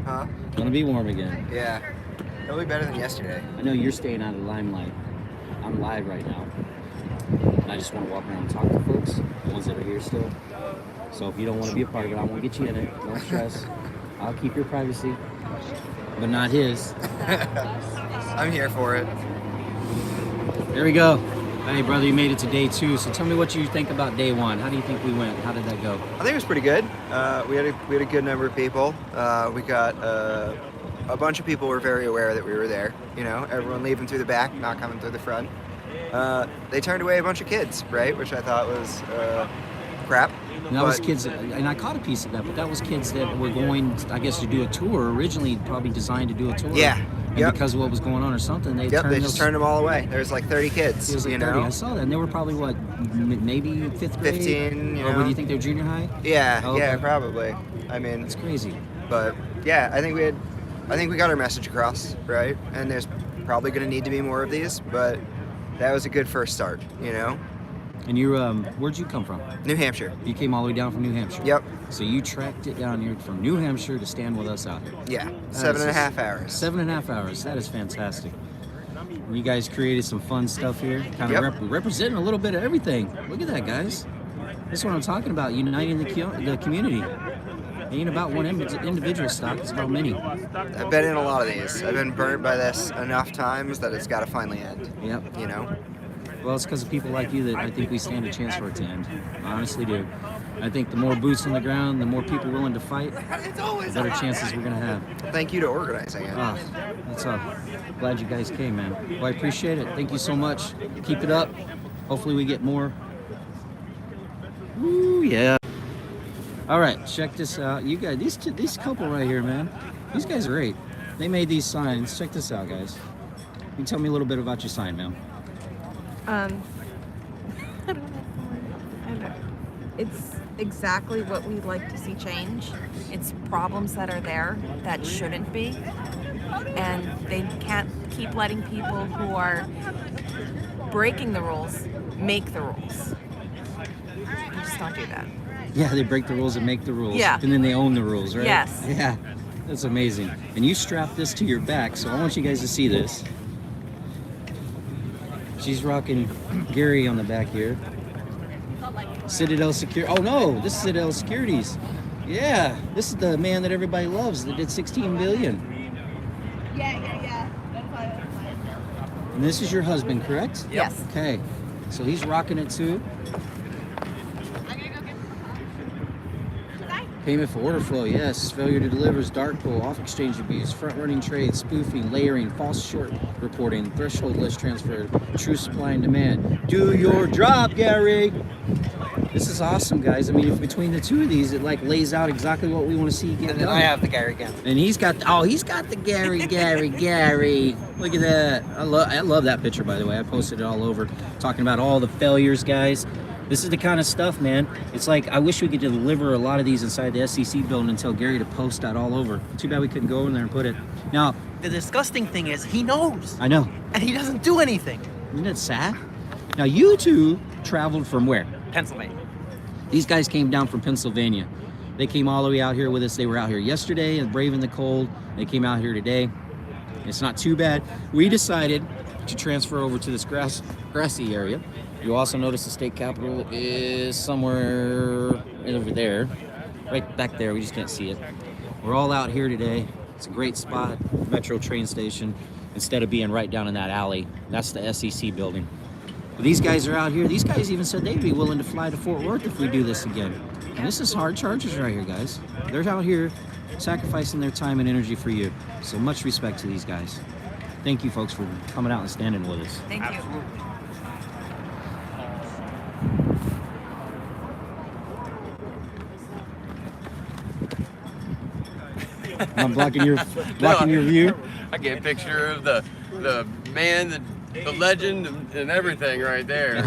Huh? Gonna be warm again. Yeah. It'll be better than yesterday. I know you're staying out of the limelight. I'm live right now. And I just want to walk around and talk to folks, the ones that are here still. So if you don't want to be a part of it, I won't get you in it. No stress. I'll keep your privacy, but not his. I'm here for it. There we go. Hey, brother, you made it to day 2. So tell me what you think about day 1. How do you think we went? How did that go? I think it was pretty good. We had a good number of people. We got a bunch of people were very aware that we were there. You know, everyone leaving through the back, not coming through the front. They turned away a bunch of kids, right? Which I thought was crap. And that was kids, and I caught a piece of that, but that was kids that were going, I guess, to do a tour, originally probably designed to do a tour. Yeah. And because of what was going on or something, they just turned them all away. There was like 30 kids, it was like 30. I saw that, and they were probably, what, maybe 5th grade? 15, you know. Or what, do you think they were junior high? Yeah, okay. Yeah, probably. I mean... It's crazy. But, yeah, I think we got our message across, right? And there's probably going to need to be more of these, but that was a good first start, you know? And you, where'd you come from? New Hampshire. You came all the way down from New Hampshire? Yep. So you tracked it down here from New Hampshire to stand with us out here? Yeah, 7.5 hours. 7.5 hours, that is fantastic. You guys created some fun stuff here, kind of representing a little bit of everything. Look at that, guys. That's what I'm talking about, uniting the community. It ain't about one individual stock, it's about many. I've been in a lot of these. I've been burnt by this enough times that it's got to finally end. Yep. You know? Well, it's because of people like you that I think we stand a chance for it to end. I honestly do. I think the more boots on the ground, the more people willing to fight, the better chances we're going to have. Thank you to organizing it. That's all. Glad you guys came, man. Well, I appreciate it. Thank you so much. Keep it up. Hopefully we get more. Ooh, yeah. All right, check this out. You guys, these couple right here, man. These guys are great. They made these signs. Check this out, guys. You can tell me a little bit about your sign, ma'am. I don't know. It's exactly what we'd like to see change. It's problems that are there that shouldn't be, and they can't keep letting people who are breaking the rules make the rules. Just don't do that. Yeah, they break the rules and make the rules. Yeah. And then they own the rules, right? Yes. Yeah, that's amazing. And you strap this to your back, so I want you guys to see this. She's rocking Gary on the back here. Citadel Security. Oh no, this is Citadel Securities. Yeah, this is the man that everybody loves that did 16 billion. Yeah. And this is your husband, correct? Yes. Okay, so he's rocking it too. Payment for order flow, yes. Failure to deliver is dark pool, off-exchange abuse, front-running trade, spoofing, layering, false short reporting, threshold list transfer, true supply and demand. Do your job, Gary! This is awesome, guys. I mean, if between the two of these, it like lays out exactly what we want to see get done. And then I have the Gary again. And he's got the Gary. Look at that. I love that picture, by the way. I posted it all over, talking about all the failures, guys. This is the kind of stuff, man. It's like, I wish we could deliver a lot of these inside the SEC building and tell Gary to post that all over. Too bad we couldn't go in there and put it. Now, the disgusting thing is, he knows. I know. And he doesn't do anything. Isn't it sad? Now, you two traveled from where? Pennsylvania. These guys came down from Pennsylvania. They came all the way out here with us. They were out here yesterday and braving the cold. They came out here today. It's not too bad. We decided to transfer over to this grassy area. You also notice the state capitol is somewhere over there, right back there. We just can't see it. We're all out here today. It's a great spot, metro train station, instead of being right down in that alley. That's the SEC building. But these guys are out here. These guys even said they'd be willing to fly to Fort Worth if we do this again. And this is hard charges right here, guys. They're out here sacrificing their time and energy for you. So much respect to these guys. Thank you, folks, for coming out and standing with us. Thank you. I'm blocking your view. I get a picture of the man that the legend and everything right there.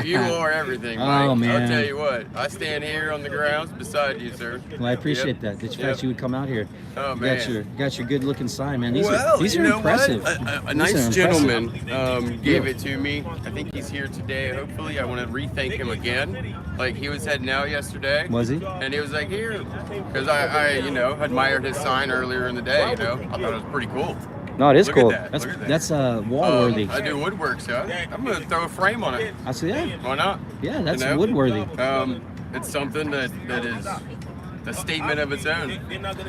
You are everything, Mike. Oh, man. I'll tell you what. I stand here on the grounds beside you, sir. Well, I appreciate that the fact you would come out here. Oh, You man. got your good looking sign, man. These Well, are you know impressive. what? A These nice are impressive. gentleman gave it to me. I think he's here today. Hopefully, I want to re-thank him again. Like, he was heading out yesterday. Was he? And he was like, here. Because I admired his sign earlier in the day, I thought it was pretty cool. No, it is Look cool. at that. That's Look at that. that's wall worthy. I do woodwork, so I'm going to throw a frame on it. I said, yeah, Why not? yeah, that's You know? wood worthy. It's something that is a statement of its own.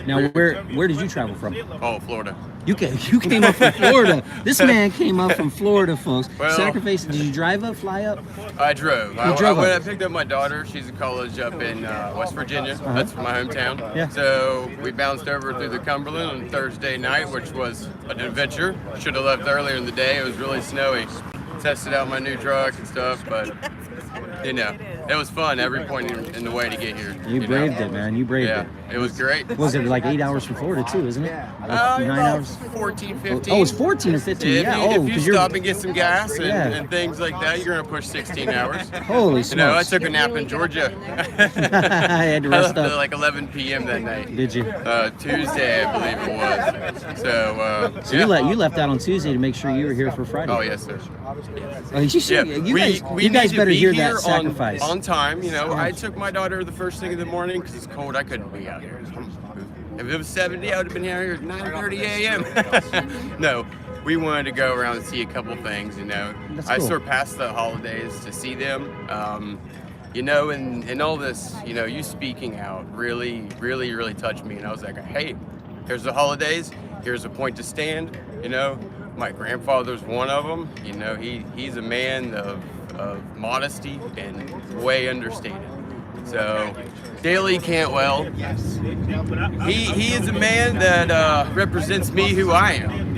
Now, where did you travel from? Oh, Florida. You came up from Florida. This man came up from Florida, folks. Well- Sacrifice. Did you drive up, fly up? I drove. You drove I up. picked up my daughter. She's in college up in West Virginia. That's my hometown. Yeah. So we bounced over through the Cumberland on Thursday night, which was an adventure. Should have left earlier in the day. It was really snowy. Tested out my new truck and stuff, but it was fun every point in the way to get here. You braved it, man. You braved Yeah, it. it was great. Was it like 8 hours from Florida too, isn't it? Like 9 About hours. 14, 15. Oh, it's 14 or 15. If Yeah. you, Oh, if you 'cause you're. stop and get some gas and, Yeah. and things like that, you're gonna push 16 hours. Holy You know, I smokes! took a nap in Georgia. I had to I rest left at up. like 11 p.m. that night. Did you? Tuesday, I believe it was. So, So yeah. you left out on Tuesday to make sure you were here for Friday. Oh yes, sir. Oh, you should. Yeah, You we guys need to better be hear here that sacrifice. on time. You know, I took my daughter the first thing in the morning because it's cold. I couldn't be out here. If it was 70, I would have been out here at 9:30 a.m. No, we wanted to go around and see a couple things. You know, That's I cool. surpassed the holidays to see them. You know, and all this, you speaking out really, really, really touched me. And I was like, hey, here's the holidays. Here's a point to stand. You know, my grandfather's one of them. You know, he's a man of modesty and way understated. So, Daley Cantwell, he is a man that represents me who I am,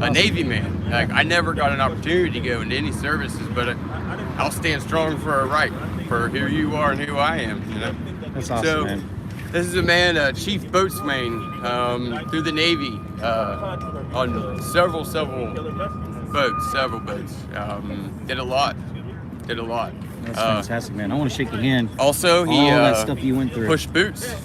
a Navy man. Like, I never got an opportunity to go into any services, but I'll stand strong for a right, for who you are and who I am, That's awesome, So, man. this is a man, chief boatsman through the Navy on several boats. Did a lot. That's fantastic, man. I want to shake your hand. Also, he All that stuff you went through. pushed boots.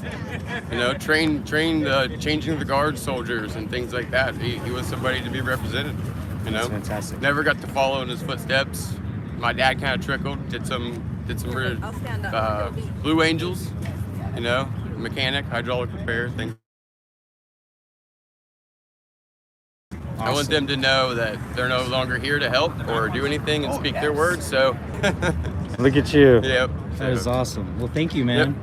Trained changing the guard soldiers and things like that. He was somebody to be represented. That's fantastic. Never got to follow in his footsteps. My dad kind of trickled. Did some I'll stand up. Blue Angels. Mechanic, hydraulic repair things. I want them to know that they're no longer here to help or do anything and speak their words. So, Look at you. yep. That is awesome. Well, thank you, man.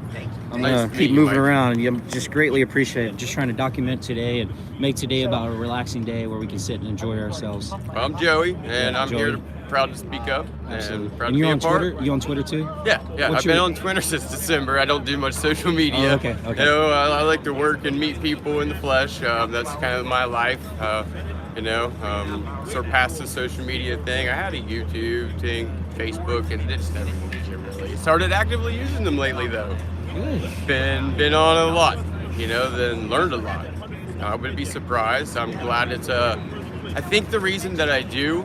I'm Nice gonna to meet keep you, moving Mike. around. I'm just greatly appreciate it. Just trying to document today and make today about a relaxing day where we can sit and enjoy ourselves. I'm Joey, and I'm here Joey. proud to speak up Absolutely. and proud And to you're be a on part. Twitter? You on Twitter too? Yeah. What's I've been your- on Twitter since December. I don't do much social media. Oh, okay. I like to work and meet people in the flesh. That's kind of my life. Surpassed the social media thing. I had a YouTube thing, Facebook, and just never used it really. Started actively using them lately though. Good. Been on a lot, then learned a lot. I wouldn't be surprised. I'm glad it's I think the reason that I do,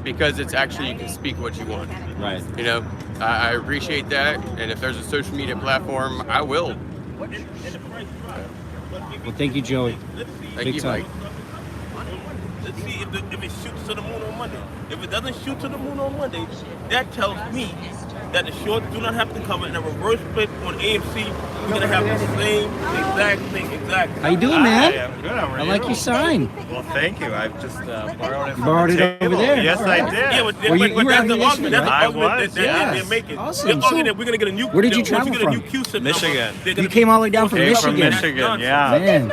because it's actually you can speak what you want. Right. I appreciate that, and if there's a social media platform, I will. Well, thank you, Joey. Thank Big you, time. Mike. Let's see if it shoots to the moon on Monday. If it doesn't shoot to the moon on Monday, that tells me that the shorts do not have to cover in a reverse split on AMC. We're gonna have the same exact thing, exactly. How you doing, man? I'm good. How are I you? like your sign. Well, thank you. I've just borrowed it. You borrowed from the it over table. there. Yes, All right. I did. Yeah, Well, but you were that's the having an argument. issue, That's the right? argument I was, that yes. they're making. Awesome. They're arguing So, that we're gonna get a new. where did you once we travel get a from? new QSIP number, Michigan. they're gonna You came all the way down from Came from Michigan. Michigan, yeah. Man,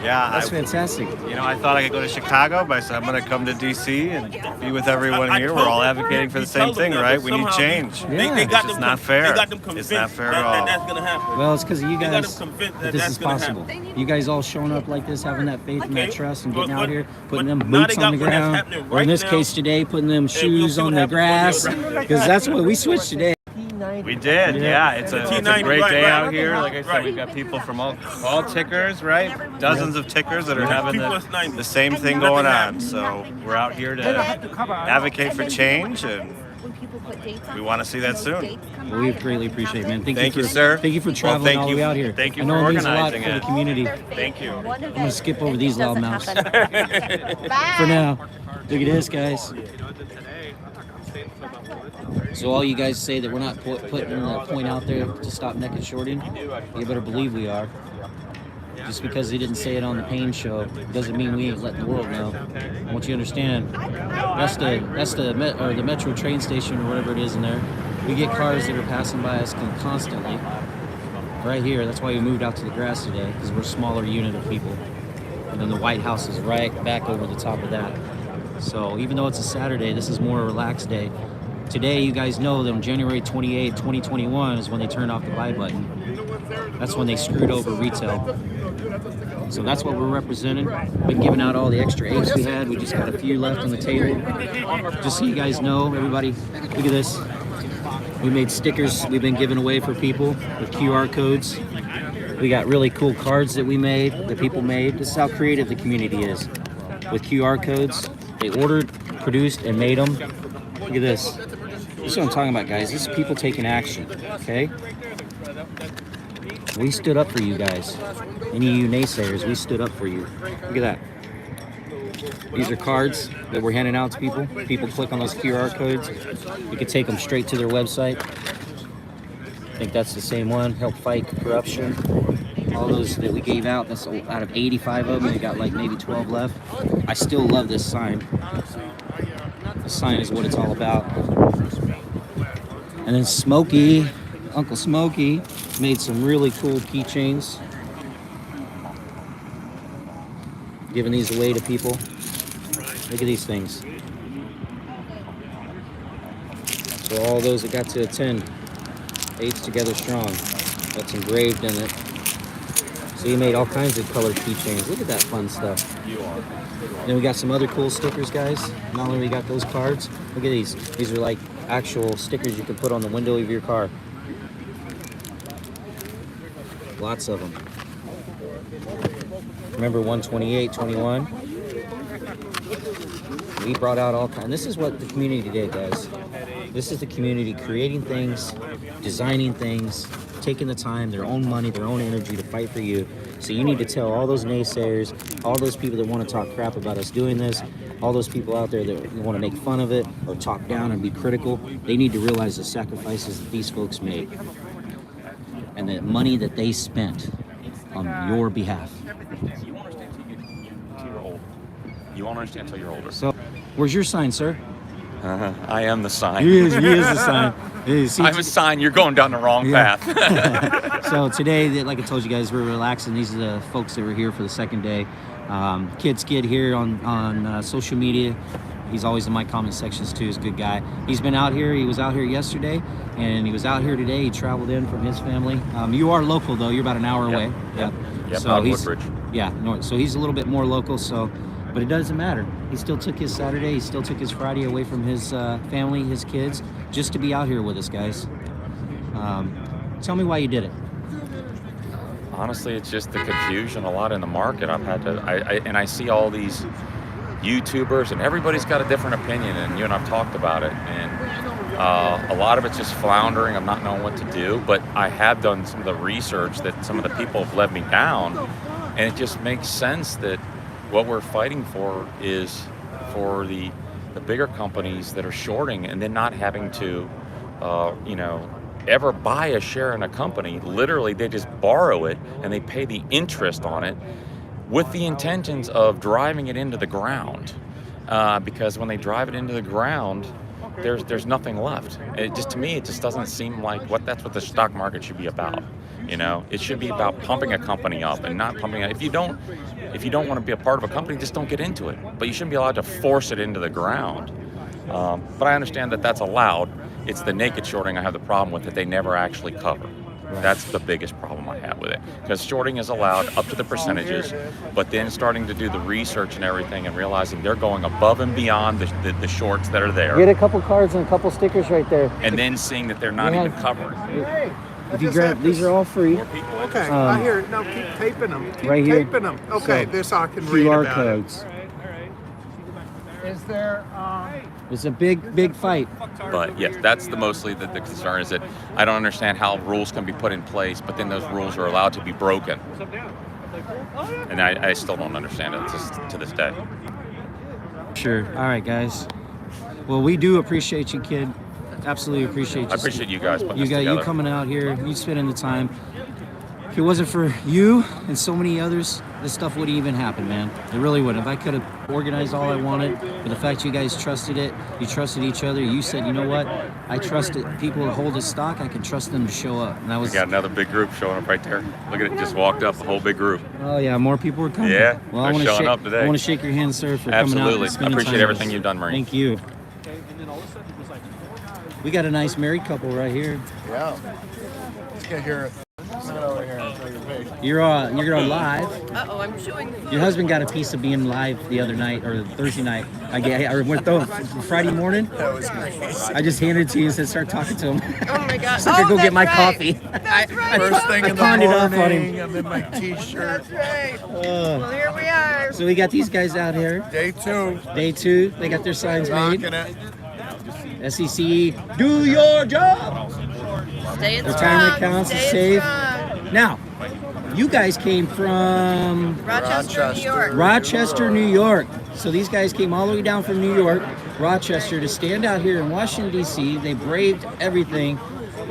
Yeah, that's fantastic. I thought I could go to Chicago, but I said I'm going to come to D.C. and be with everyone I here. told We're all them- advocating for the we same told them thing, that, right? but We need somehow change. Yeah. They got It's them just not They fair. got them It's convinced not fair that, at all. that's gonna happen. Well, it's because of you They got guys them convinced that that this that's is gonna possible. happen. You guys all showing up like this, having that faith and that Okay, trust and but- getting out but- here, putting but them now boots they on the got what's ground, happening or in right this now. case today, putting them we'll shoes see on what the happens grass, when you're- because that's what we switched today. We did, yeah. It's a T90, great right, day right. out here. Like I said, Right. we've got people from all tickers, right? Dozens of tickers that are having the same thing going on. So we're out here to advocate for change, and we want to see that soon. Well, we greatly appreciate it, man. Thank you, sir. Thank you for Well, traveling thank all the you- way out here. thank you I know for it means a lot organizing for the it. community. Thank you. I'm gonna skip over these loudmouths Bye. for now. Look at this, guys. So all you guys say that we're not putting the point out there to stop naked shorting, you better believe we are. Just because they didn't say it on the Payne show doesn't mean we ain't letting the world know. I want you to understand. That's the metro train station or whatever it is in there. We get cars that are passing by us constantly. Right here. That's why we moved out to the grass today, because we're a smaller unit of people. And then the White House is right back over the top of that. So even though it's a Saturday, this is more a relaxed day. Today, you guys know that on January 28, 2021 is when they turned off the buy button. That's when they screwed over retail. So that's what we're representing. Been giving out all the extra apes we had. We just got a few left on the table. Just so you guys know, everybody, look at this. We made stickers we've been giving away for people with QR codes. We got really cool cards that we made, that people made. This is how creative the community is. With QR codes, they ordered, produced, and made them. Look at this. This is what I'm talking about, guys. This is people taking action, okay? We stood up for you guys. Any of you naysayers, we stood up for you. Look at that. These are cards that we're handing out to people. People click on those QR codes. You can take them straight to their website. I think that's the same one. Help fight corruption. All those that we gave out, that's out of 85 of them. We got like maybe 12 left. I still love this sign. The sign is what it's all about. And then Smokey, Uncle Smokey, made some really cool keychains. Giving these away to people. Look at these things. So all those that got to attend, AIDS Together Strong. That's engraved in it. So he made all kinds of colored keychains. Look at that fun stuff. Then we got some other cool stickers, guys. Not only we got those cards, look at these. These are like actual stickers you can put on the window of your car. Lots of them. Remember 12821? We brought out all kinds. This is what the community did, guys. This is the community creating things, designing things, taking the time, their own money, their own energy to fight for you. So you need to tell all those naysayers, all those people that want to talk crap about us doing this, all those people out there that want to make fun of it or talk down and be critical, they need to realize the sacrifices that these folks made and the money that they spent on your behalf. You won't understand until you're older. So, where's your sign, sir? I am the sign. He is the sign. I'm a sign. You're going down the wrong path. So today, like I told you guys, we're relaxing. These are the folks that were here for the second day. Kid Skid here on social media. He's always in my comment sections too. He's a good guy. He's been out here. He was out here yesterday, and he was out here today. He traveled in from his family. You are local though. You're about an hour away. Yep. So out in he's Woodbridge. north. So he's a little bit more local. So. But it doesn't matter. He still took his Saturday, he still took his Friday away from his family, his kids, just to be out here with us, guys. Tell me why you did it. Honestly, it's just the confusion a lot in the market. I've had to, I see all these YouTubers, and everybody's got a different opinion, and you and I've talked about it. And a lot of it's just floundering. I'm not knowing what to do, but I have done some of the research that some of the people have led me down, and it just makes sense that what we're fighting for is for the bigger companies that are shorting and then not having to, ever buy a share in a company. Literally, they just borrow it and they pay the interest on it with the intentions of driving it into the ground. Because when they drive it into the ground, there's nothing left. To me, it just doesn't seem like that's what the stock market should be about. It should be about pumping a company up and not pumping it. If you don't want to be a part of a company, just don't get into it. But you shouldn't be allowed to force it into the ground. But I understand that that's allowed. It's the naked shorting I have the problem with, that they never actually cover. That's the biggest problem I have with it. Because shorting is allowed up to the percentages, but then starting to do the research and everything and realizing they're going above and beyond the shorts that are there. Get a couple cards and a couple stickers right there. And then seeing that they're not even covering. If you grab, these are all free. Okay, I hear it. Now keep taping them. Keep right here. taping them. Okay, So, this I can read QR about codes. Is there? It's a big fight. But yes, that's mostly the concern is that I don't understand how rules can be put in place, but then those rules are allowed to be broken. And I still don't understand it to this day. Sure. All right, guys. Well, we do appreciate you, kid. Absolutely appreciate you. I appreciate you guys putting this together. You coming out here, you spending the time. If it wasn't for you and so many others, this stuff wouldn't even happen, man. It really wouldn't. If I could have organized all I wanted, but the fact you guys trusted it, you trusted each other, you said, you know what, I trusted people to hold a stock, I can trust them to show up. And that was. We got another big group showing up right there. Look at it, just walked up, the whole big group. Oh yeah, more people are coming. Yeah, well, they're showing up today. I want to shake your hand, sir, for Absolutely. coming out and spending I appreciate time everything with us. you've done, Marine. Thank you. We got a nice married couple right here. Yeah. Let's get here. Sit over here and show your face. You're on live. Uh-oh, I'm chewing food. Your husband got a piece of being live the other night or Thursday night. Friday morning. That was great. I just handed it to you and said, start talking to him. Oh my God. So I could go get my coffee. That's right. First thing in the pawned it off on morning, him. I'm in my t-shirt. That's right. Well, here we are. So we got these guys out here. Day 2. Day 2. They got their signs made. Rocking it. SEC, do your job. Staying Retirement strong. accounts is Staying safe. strong. Now, you guys came from Rochester, New York. Rochester, New York. So these guys came all the way down from New York, Rochester, to stand out here in Washington, D.C. They braved everything,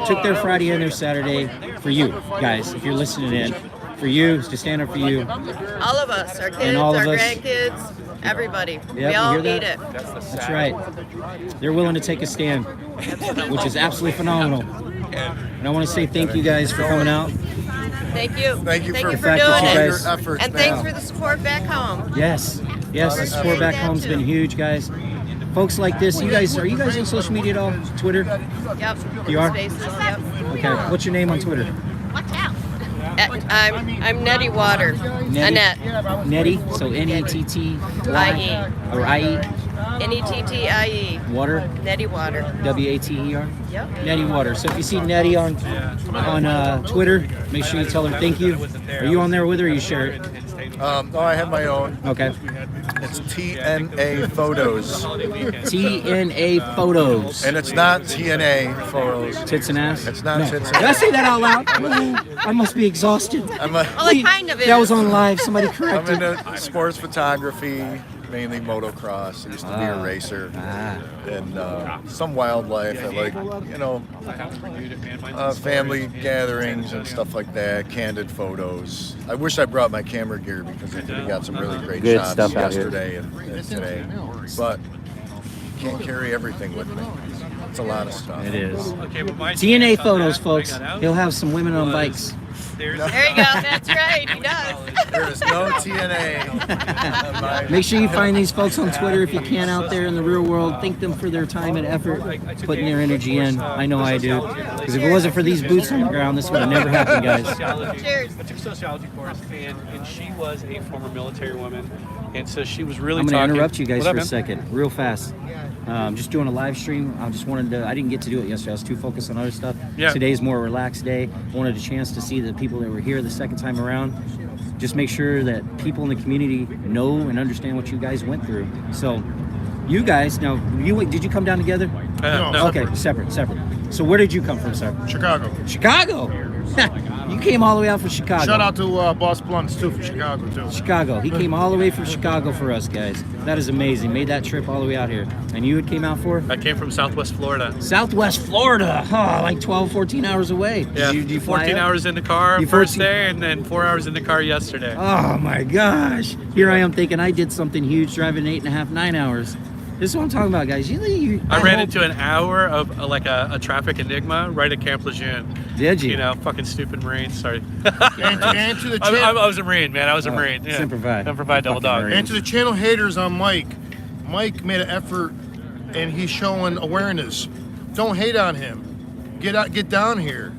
took their Friday and their Saturday for you guys, if you're listening in. For you, to stand up for you. All of us, our kids, all our of us. grandkids, everybody. Yep, we you all hear need that? it. That's right. They're willing to take a stand, which is absolutely phenomenal. And I want to say thank you guys for coming out. Thank you. Thank you for doing fact that you it. guys- your efforts. And thanks for the support back home. Yes, the support back home's been huge, guys. Folks like this, are you guys on social media at all? Twitter? Yep. You are? Spaces, yep. Okay. What's your name on Twitter? I'm Nettie Water. Annette. Nettie, so N-E-T-T-Y or I-E, Nettie. Water, Nettie Water. W-A-T-E-R. Yep. Nettie Water. So if you see Nettie on Twitter, make sure you tell her thank you. Are you on there with her or you share it? No, I have my own. Okay. It's TNA Photos. TNA Photos. And it's not TNA Photos. Tits and ass? It's not tits and Did I ass. say that out loud? I must be exhausted. Well, it kind of is. That was on live. Somebody I'm corrected. into sports photography, mainly motocross. I used to be a racer. And some wildlife. I like, family gatherings and stuff like that, candid photos. I wish I brought my camera gear because I could have got some really great Good shots stuff out here. yesterday and today. But can't carry everything with me. It's a lot of stuff. It is. TNA Photos, folks. He'll have some women on bikes. There you go. That's right. He does. There is no TNA. Make sure you find these folks on Twitter if you can out there in the real world. Thank them for their time and effort, putting their energy in. I know I do. Because if it wasn't for these boots on the ground, this would have never happened, guys. Cheers. I took a sociology course, and she was a former military woman, and so she was really I'm going to talking. interrupt you guys What up, for a man? second, real fast. Just doing a live stream. I didn't get to do it yesterday. I was too focused on other stuff. Yeah. Today's more a relaxed day. Wanted a chance to see the people that were here the second time around. Just make sure that people in the community know and understand what you guys went through. So, you guys, now, did you come down together? No. Okay, separate. So where did you come from, sir? Chicago. Chicago? You came all the way out from Chicago. Shout out to Boss Blunts too from Chicago too. Chicago. He came all the way from Chicago for us, guys. That is amazing. Made that trip all the way out here. And you came out for? I came from Southwest Florida. Southwest Florida. Like 12, 14 hours away. Yeah, Did you fly 14 up? hours in the car You first 14 day, and then 4 hours in the car yesterday. Oh my gosh. Here I am thinking I did something huge driving 8.5, 9 hours. This is what I'm talking about, guys. I ran into an hour of like a traffic enigma right at Camp Lejeune. Did you? You know, fucking stupid Marines. Sorry. And to the I was a Marine, man. I was a Marine. Yeah. Semper Fi. Semper Fi, double dog. and to the channel haters on Mike. Mike made an effort, and he's showing awareness. Don't hate on him. Get down here.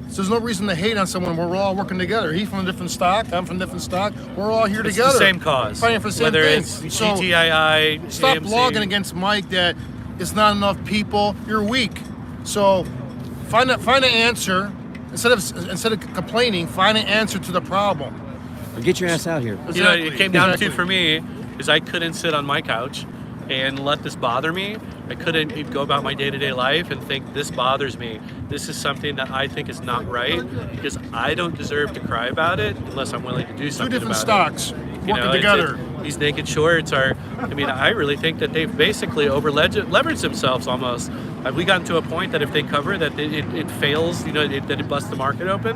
So there's no reason to hate on someone. We're all working together. He's from a different stock. I'm from a different stock. We're all here It's together. the same cause. Fighting for the same Whether thing. it's So GTII, stop AMC. blogging against Mike that it's not enough people. You're weak. So find an answer. Instead of complaining, find an answer to the problem. Or get your ass out here. You know, it came down to Exactly. for me is I couldn't sit on my couch and let this bother me. I couldn't go about my day-to-day life and think this bothers me. This is something that I think is not right because I don't deserve to cry about it unless I'm willing to do Two something different about stocks it. working together. These naked shorts are, I mean, I really think that they've basically leveraged themselves almost. Have we gotten to a point that if they cover that it fails, you know, that it busts the market open?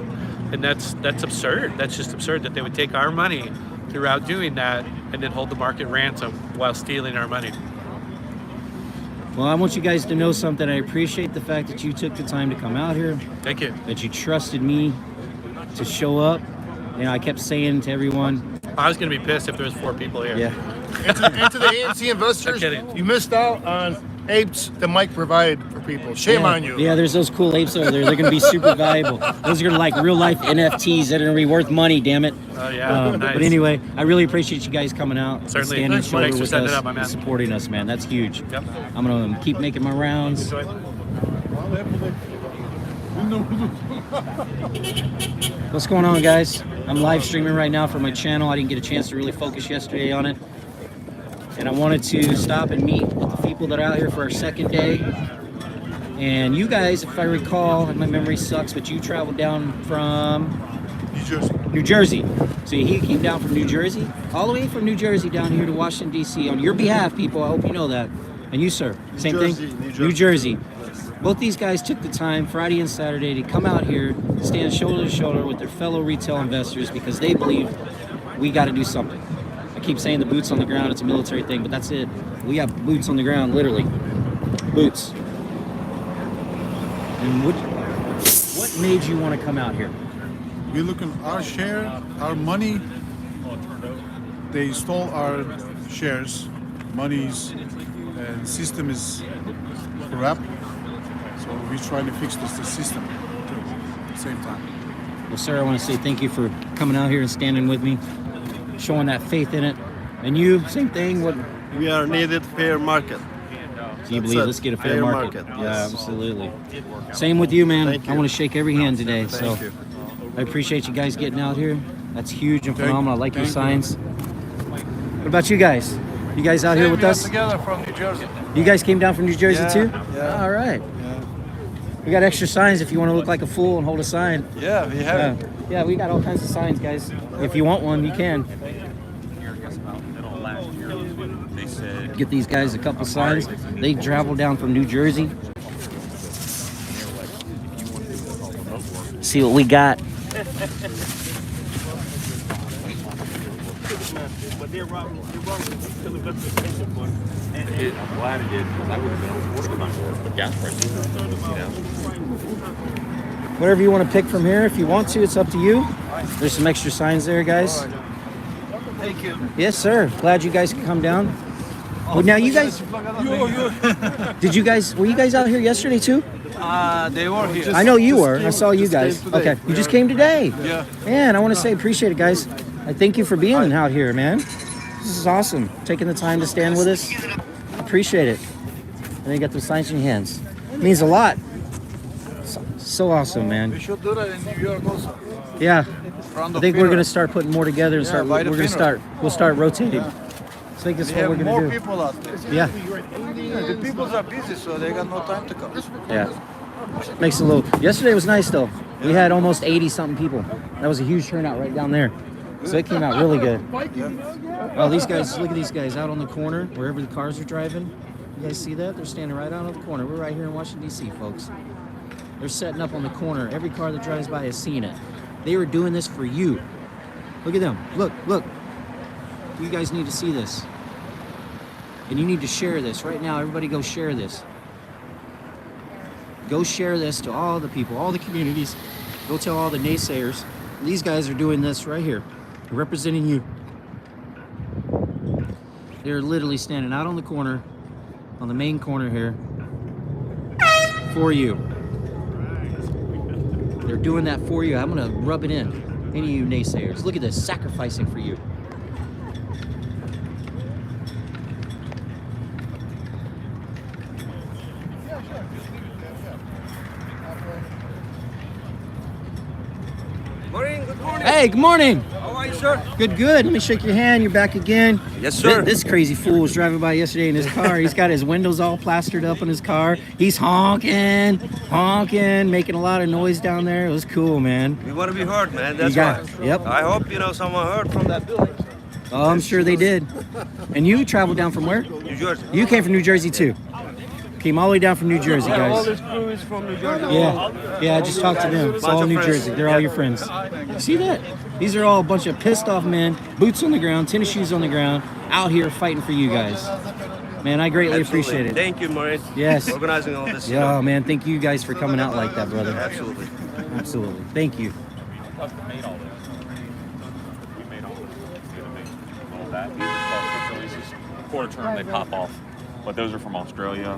And that's absurd. That's just absurd that they would take our money throughout doing that and then hold the market ransom while stealing our money. Well, I want you guys to know something. I appreciate the fact that you took the time to come out here. Thank you. That you trusted me to show up. You know, I kept saying to everyone, I was going to be pissed if there was 4 people here. yeah. And to the AMC investors, you missed out on apes that Mike provided for people. Shame on you. Yeah, there's those cool apes over there. They're going to be super valuable. Those are going to like real life NFTs that are going to be worth money, damn it. Oh, yeah. Nice. But anyway, I really appreciate you guys coming out. Certainly. Standing Thanks, shoulder Mike, for with setting us, it up, my man. supporting us, man. That's huge. Yep. I'm going to keep making my rounds. What's going on, guys? I'm live streaming right now for my channel. I didn't get a chance to really focus yesterday on it. And I wanted to stop and meet with the people that are out here for our second day. And you guys, if I recall, and my memory sucks, but you traveled down from New Jersey. So he came down from New Jersey, all the way from New Jersey down here to Washington, D.C. on your behalf, people. I hope you know that. And you, sir, same thing? New Jersey. Both these guys took the time Friday and Saturday to come out here, stand shoulder to shoulder with their fellow retail investors because they believe we got to do something. I keep saying the boots on the ground, it's a military thing, but that's it. We got boots on the ground, literally. Boots. And what made you want to come out here? We look at our share, our money. They stole our shares, monies, and system is corrupt. So we're trying to fix the system too, at the same time. Well, sir, I want to say thank you for coming out here and standing with me, showing that faith in it. And you, same thing. What? We are needed fair market. Do you believe let's get a fair market? Yeah, yes. absolutely. Same with you, man. Thank you. I want to shake every hand today. Thank you. I appreciate you guys getting out here. That's huge and Thank phenomenal. I like your you. signs. What about you guys? You guys out here with we are us? together from New Jersey. You guys came down from New Jersey Yeah, too? yeah. All right. We got extra signs if you want to look like a fool and hold a sign. Yeah, we have it. Yeah, we got all kinds of signs, guys. If you want one, you can. Get these guys a couple signs. They travel down from New Jersey. See what we got. I'm glad it did because I would have been able to order my more, but gas prices, you know. Whatever you want to pick from here, if you want to, it's up to you. There's some extra signs there, guys. Thank you. Yes, sir. Glad you guys could come down. Well, now you guys, were you guys out here yesterday too? They were here. I know you were. I saw you guys. Okay, you just came today. Yeah. Man, I want to say appreciate it, guys. I thank you for being out here, man. This is awesome. Taking the time to stand with us. Appreciate it. And then you got the signs in your hands. It means a lot. So awesome, man. We should do that in New York also. Yeah. I think we're gonna start putting more together and start. We'll start rotating. I think that's what we're gonna more do. people out there. Yeah. The people are busy, so they got no time to come. Yeah. Makes it a little. Yesterday was nice though. We had almost 80 something people. That was a huge turnout right down there. So it came out really good. Well, these guys, look at these guys out on the corner, wherever the cars are driving. You guys see that? They're standing right out on the corner. We're right here in Washington, D.C., folks. They're setting up on the corner. Every car that drives by has seen it. They were doing this for you. Look at them. Look. You guys need to see this. And you need to share this. Right now, everybody go share this. Go share this to all the people, all the communities. Go tell all the naysayers. These guys are doing this right here, representing you. They're literally standing out on the corner, on the main corner here, for you. They're doing that for you. I'm gonna rub it in. Any of you naysayers, look at this, sacrificing for you. Morning, good morning. Hey, good morning. How are you, sir? Good, good. Let me shake your hand. You're back again. Yes, sir. This crazy fool was driving by yesterday in his car. He's got his windows all plastered up in his car. He's honking, making a lot of noise down there. It was cool, man. We want to be heard, man. That's right. Yep. I hope, someone heard from that building. Oh, I'm sure they did. And you traveled down from where? New Jersey. You came from New Jersey, too. Came all the way down from New Jersey, All guys. this crew is from New Jersey. Yeah, I just talked to them. It's all New Jersey. They're all your friends. See that? These are all a bunch of pissed off men, boots on the ground, tennis shoes on the ground, out here fighting for you guys. Man, I greatly appreciate it. Thank you, Maurice. Yes. Organizing all this. Yeah, man, thank you guys for coming out like that, brother. Absolutely. Absolutely. Thank you. Quarter turn, they pop off. But those are from Australia.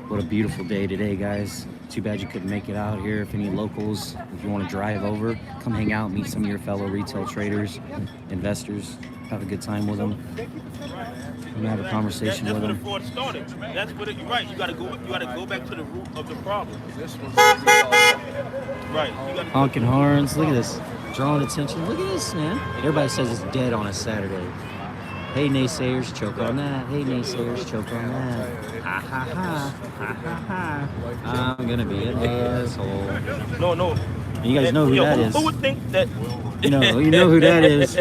What a beautiful day today, guys. Too bad you couldn't make it out here. If any locals, if you want to drive over, come hang out, meet some of your fellow retail traders, investors, have a good time with them. And have a conversation with them. That's where the fraud started. That's what you're right. You gotta go back to the root of the problem. Right. Honking horns. Look at this. Drawing attention. Look at this, man. Everybody says it's dead on a Saturday. Hey, naysayers, choke on that. Hey, naysayers, choke on that. Ha ha ha. Ha ha ha. I'm gonna be an asshole. No. You guys know who that is. Who would think that? You know who that is.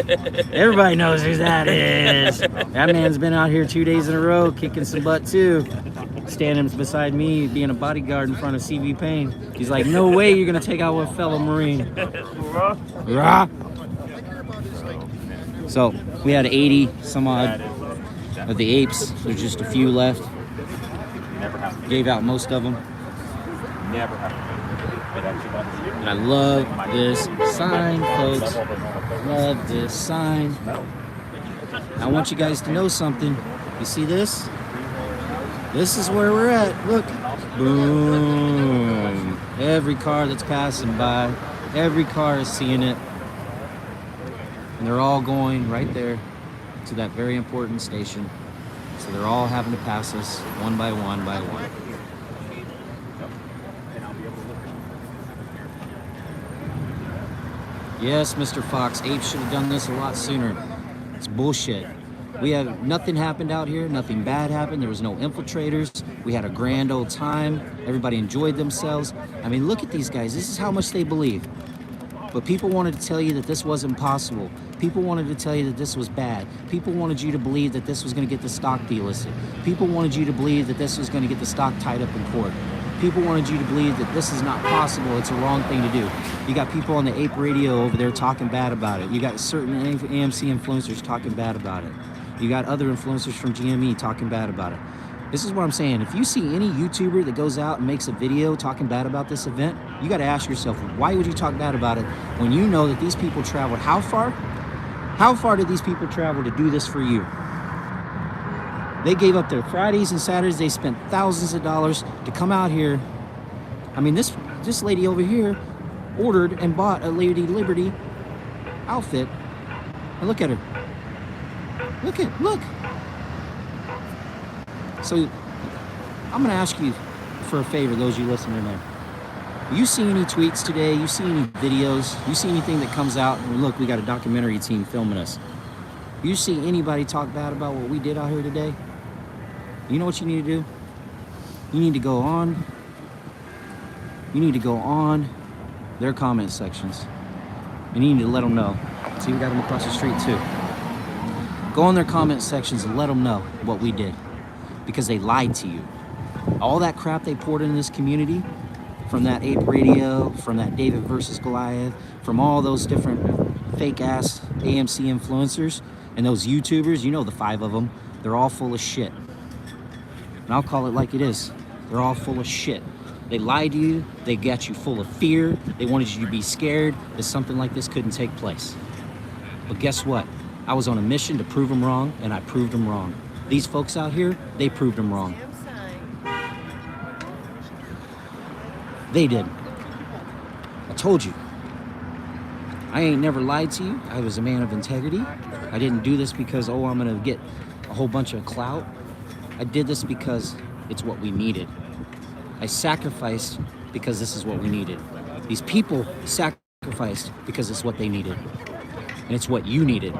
Everybody knows who that is. That man's been out here 2 days in a row kicking some butt too. Standing beside me, being a bodyguard in front of CV Payne. He's like, no way you're gonna take out one fellow Marine. Rah. So we had 80 some odd of the apes. There's just a few left. Gave out most of them. Never have. And I love this sign, folks. Love this sign. I want you guys to know something. You see this? This is where we're at. Look. Boom. Every car that's passing by, every car is seeing it. And they're all going right there to that very important station. So they're all having to pass us one by one by one. Yes, Mr. Fox, apes should have done this a lot sooner. It's bullshit. Nothing happened out here, nothing bad happened. There was no infiltrators. We had a grand old time. Everybody enjoyed themselves. I mean, look at these guys. This is how much they believe. But people wanted to tell you that this wasn't possible. People wanted to tell you that this was bad. People wanted you to believe that this was going to get the stock delisted. People wanted you to believe that this was going to get the stock tied up in court. People wanted you to believe that this is not possible. It's a wrong thing to do. You got people on the Ape Radio over there talking bad about it. You got certain AMC influencers talking bad about it. You got other influencers from GME talking bad about it. This is what I'm saying. If you see any YouTuber that goes out and makes a video talking bad about this event, you got to ask yourself, why would you talk bad about it when you know that these people traveled how far? How far did these people travel to do this for you? They gave up their Fridays and Saturdays. They spent thousands of dollars to come out here. I mean, this lady over here ordered and bought a Lady Liberty outfit. And look at her. Look. So I'm gonna ask you for a favor, those of you listening there. You see any tweets today? You see any videos? You see anything that comes out? And look, we got a documentary team filming us. You see anybody talk bad about what we did out here today? You know what you need to do? You need to go on. You need to go on their comment sections. And you need to let them know. See, we got them across the street too. Go on their comment sections and let them know what we did. Because they lied to you. All that crap they poured into this community, from that Ape Radio, from that David versus Goliath, from all those different fake-ass AMC influencers, and those YouTubers, you know the 5 of them, they're all full of shit. And I'll call it like it is. They're all full of shit. They lied to you. They got you full of fear. They wanted you to be scared that something like this couldn't take place. But guess what? I was on a mission to prove them wrong, and I proved them wrong. These folks out here, they proved them wrong. They did. I told you. I ain't never lied to you. I was a man of integrity. I didn't do this because, oh, I'm gonna get a whole bunch of clout. I did this because it's what we needed. I sacrificed because this is what we needed. These people sacrificed because it's what they needed. And it's what you needed.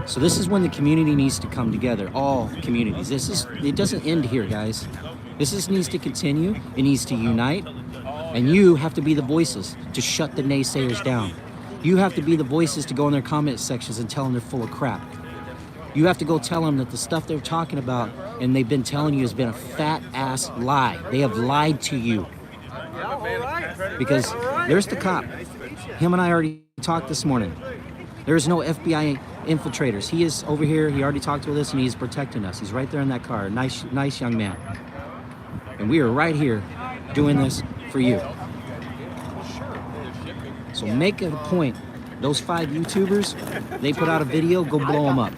So this is when the community needs to come together, all communities. It doesn't end here, guys. This needs to continue. It needs to unite. And you have to be the voices to shut the naysayers down. You have to be the voices to go in their comment sections and tell them they're full of crap. You have to go tell them that the stuff they're talking about and they've been telling you has been a fat ass lie. They have lied to you. Because there's the cop. Him and I already talked this morning. There's no FBI infiltrators. He is over here. He already talked with us and he's protecting us. He's right there in that car. Nice young man. And we are right here doing this for you. So make it a point. Those 5 YouTubers, they put out a video, go blow them up.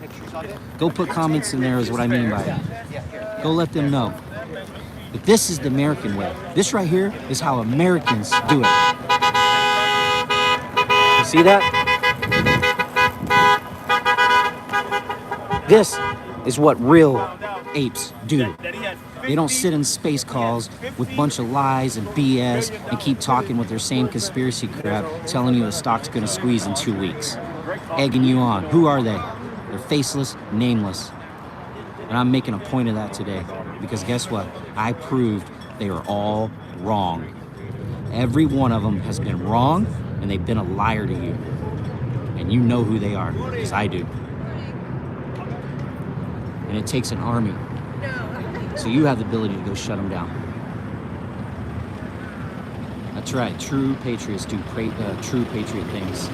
Go put comments in there is what I mean by it. Go let them know. But this is the American way. This right here is how Americans do it. You see that? This is what real apes do. They don't sit in space calls with a bunch of lies and BS and keep talking with their same conspiracy crap, telling you the stock's gonna squeeze in 2 weeks, egging you on. Who are they? They're faceless, nameless. And I'm making a point of that today because guess what? I proved they are all wrong. Every one of them has been wrong and they've been a liar to you. And you know who they are, because I do. And it takes an army. So you have the ability to go shut them down. That's right. True patriots do true patriot things.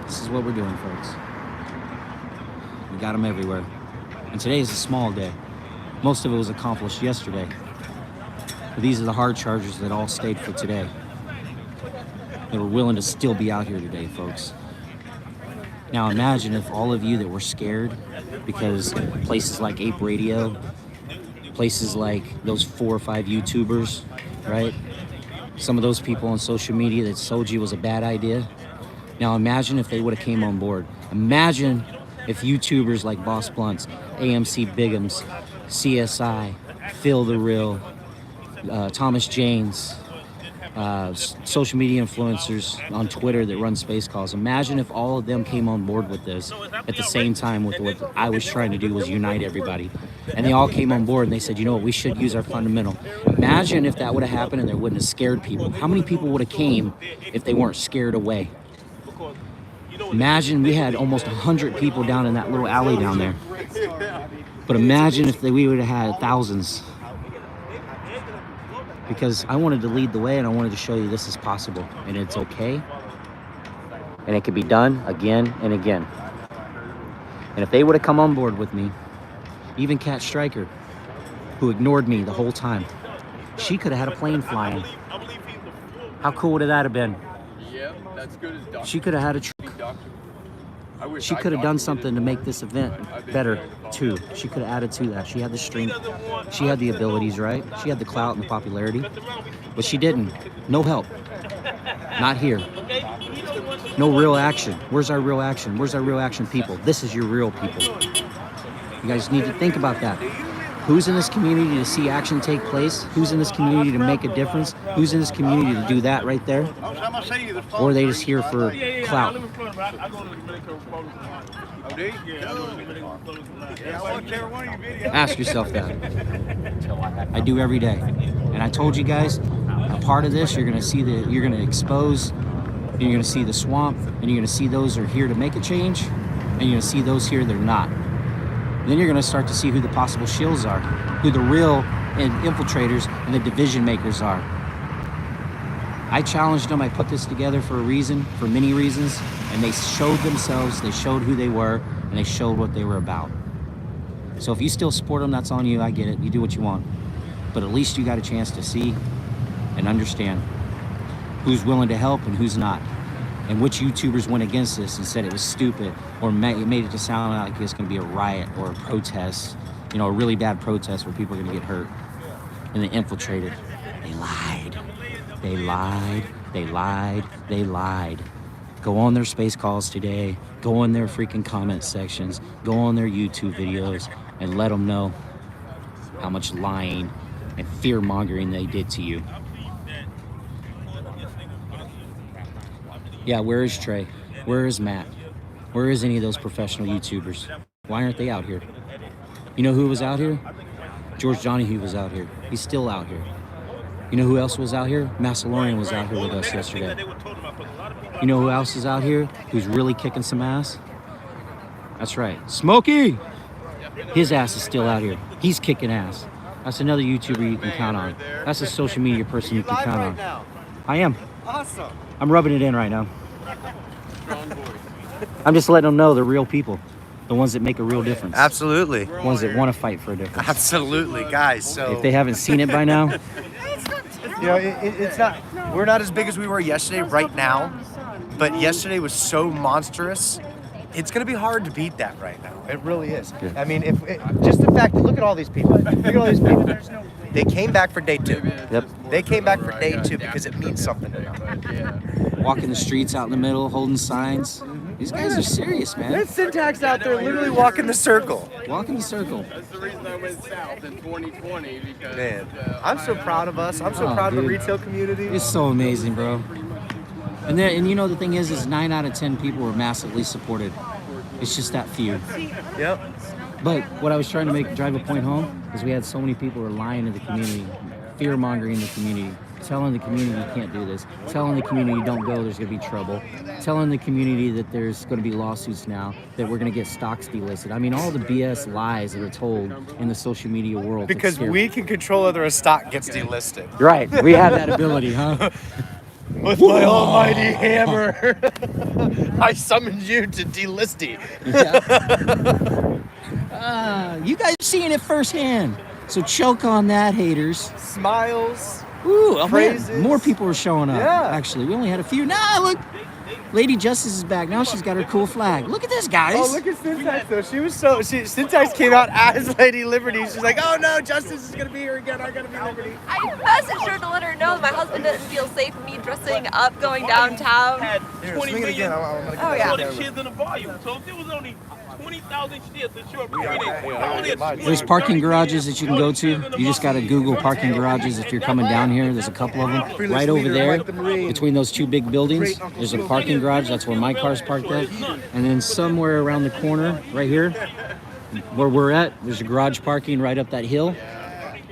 This is what we're doing, folks. We got them everywhere. And today is a small day. Most of it was accomplished yesterday. But these are the hard chargers that all stayed for today. They were willing to still be out here today, folks. Now imagine if all of you that were scared because places like Ape Radio, places like those 4 or 5 YouTubers, right? Some of those people on social media that told you it was a bad idea. Now imagine if they would have came on board. Imagine if YouTubers like Boss Blunts, AMC Bigums, CSI, Phil the Real, Thomas Janes, social media influencers on Twitter that run space calls. Imagine if all of them came on board with this at the same time with what I was trying to do was unite everybody. And they all came on board and they said, you know what, we should use our fundamental. Imagine if that would have happened and they wouldn't have scared people. How many people would have came if they weren't scared away? Imagine we had almost 100 people down in that little alley down there. But imagine if we would have had thousands. Because I wanted to lead the way and I wanted to show you this is possible and it's okay and it can be done again and again. And if they would have come on board with me, even Cat Stryker, who ignored me the whole time, she could have had a plane flying. How cool would that have been? Yeah, that's good as doctor. She could have had a truck. She could have done something to make this event better too. She could have added to that. She had the strength. She had the abilities, right? She had the clout and the popularity. But she didn't. No help. Not here. No real action. Where's our real action? Where's our real action people? This is your real people. You guys need to think about that. Who's in this community to see action take place? Who's in this community to make a difference? Who's in this community to do that right there? Or are they just here for clout? Ask yourself that. I do every day. And I told you guys, a part of this, you're gonna expose, you're gonna see the swamp, and you're gonna see those who are here to make a change, and you're gonna see those here that are not. Then you're going to start to see who the possible shills are, who the real infiltrators and the division makers are. I challenged them. I put this together for a reason, for many reasons, and they showed themselves. They showed who they were, and they showed what they were about. So if you still support them, that's on you. I get it. You do what you want. But at least you got a chance to see and understand who's willing to help and who's not. And which YouTubers went against this and said it was stupid, or made it to sound like it's going to be a riot or a protest, you know, a really bad protest where people are going to get hurt. And they infiltrated. They lied. They lied. They lied. They lied. Go on their space calls today. Go in their freaking comment sections. Go on their YouTube videos and let them know how much lying and fear-mongering they did to you. Yeah, where is Trey? Where is Matt? Where is any of those professional YouTubers? Why aren't they out here? You know who was out here? George Donahue was out here. He's still out here. You know who else was out here? Massalorian was out here with us yesterday. You know who else is out here who's really kicking some ass? That's right, Smokey! His ass is still out here. He's kicking ass. That's another YouTuber you can count on. That's a social media person you can count on. I am. Awesome. I'm rubbing it in right now. I'm just letting them know they're real people. The ones that make a real difference. Absolutely. The ones that want to fight for a difference. Absolutely, guys. So if they haven't seen it by now, you know, it's not. We're not as big as we were yesterday right now, but yesterday was so monstrous. It's going to be hard to beat that right now. It really is. Good. I mean, just the fact that look at all these people. Look at all these people. They came back for day 2. Yep. They came back for day 2 because it means something to them. walking the streets out in the middle, holding signs. These guys are serious, man. There's Syntax out there literally walking the circle. Walking the circle. That's the reason I went south in 2020 because. Man, I'm so proud of us. I'm so proud of the retail community. It's so amazing, bro. And you know the thing is 9 out of 10 people were massively supported. It's just that few. Yep. But what I was trying to drive a point home is we had so many people who were lying to the community, fear-mongering the community, telling the community you can't do this, telling the community don't go, there's going to be trouble, telling the community that there's going to be lawsuits now, that we're going to get stocks delisted. I mean, all the BS lies that are told in the social media world. Because we can control whether a stock gets delisted. Right. We have that ability, huh? With my almighty hammer, I summoned you to delisting. You guys are seeing it firsthand. So choke on that, haters. Smiles. Ooh, praises. Man, more people are showing up. Yeah. Actually, we only had a few. Nah, look. Lady Justice is back. Now she's got her cool flag. Look at this, guys. Oh, look at Syntax, though. Syntax came out as Lady Liberty. She's like, oh, no, Justice is going to be here again. I got to be Liberty. I messaged her to let her know my husband doesn't feel safe with me dressing up, going downtown. Had Here, 20 swing it million, again. I'm gonna Oh, yeah. 20 shares in the volume. So if there was only 20,000 shares in short period, There's parking garages that you can go to. You just got to Google parking garages if you're coming down here. There's a couple of them right over there between those two big buildings. There's a parking garage. That's where my car's parked at. And then somewhere around the corner right here where we're at, there's a garage parking right up that hill.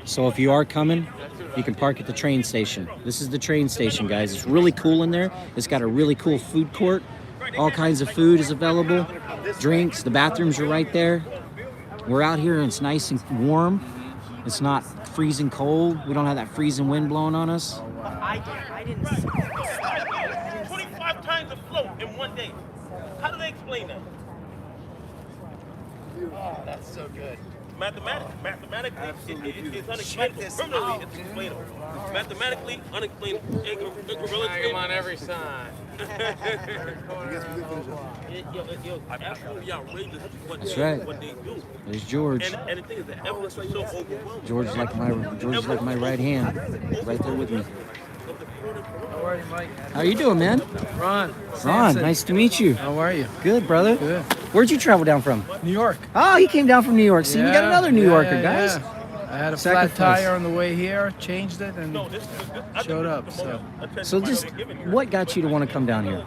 So if you are coming, you can park at the train station. This is the train station, guys. It's really cool in there. It's got a really cool food court. All kinds of food is available. Drinks, the bathrooms are right there. We're out here and it's nice and warm. It's not freezing cold. We don't have that freezing wind blowing on us. I didn't. 25 times the float in one day. How do they explain that? Oh, that's so good. Mathematically, it's unexplainable. Criminally, it's explainable. Mathematically, unexplainable. I'm on every side. I'm absolutely outrageous what That's they, right. what they do. There's George. And the thing is, the evidence is so overwhelming. George is like my right hand, right there with me. How are you, Mike? How you doing, man? Ron. Ron, nice to meet you. How are you? Good, brother. Good. Where'd you travel down from? New York. Oh, he came down from New York. See, we got another New Yorker, guys. Yeah. I had a Sacrifice. flat tire on the way here, changed it, and showed up. So just what got you to want to come down here?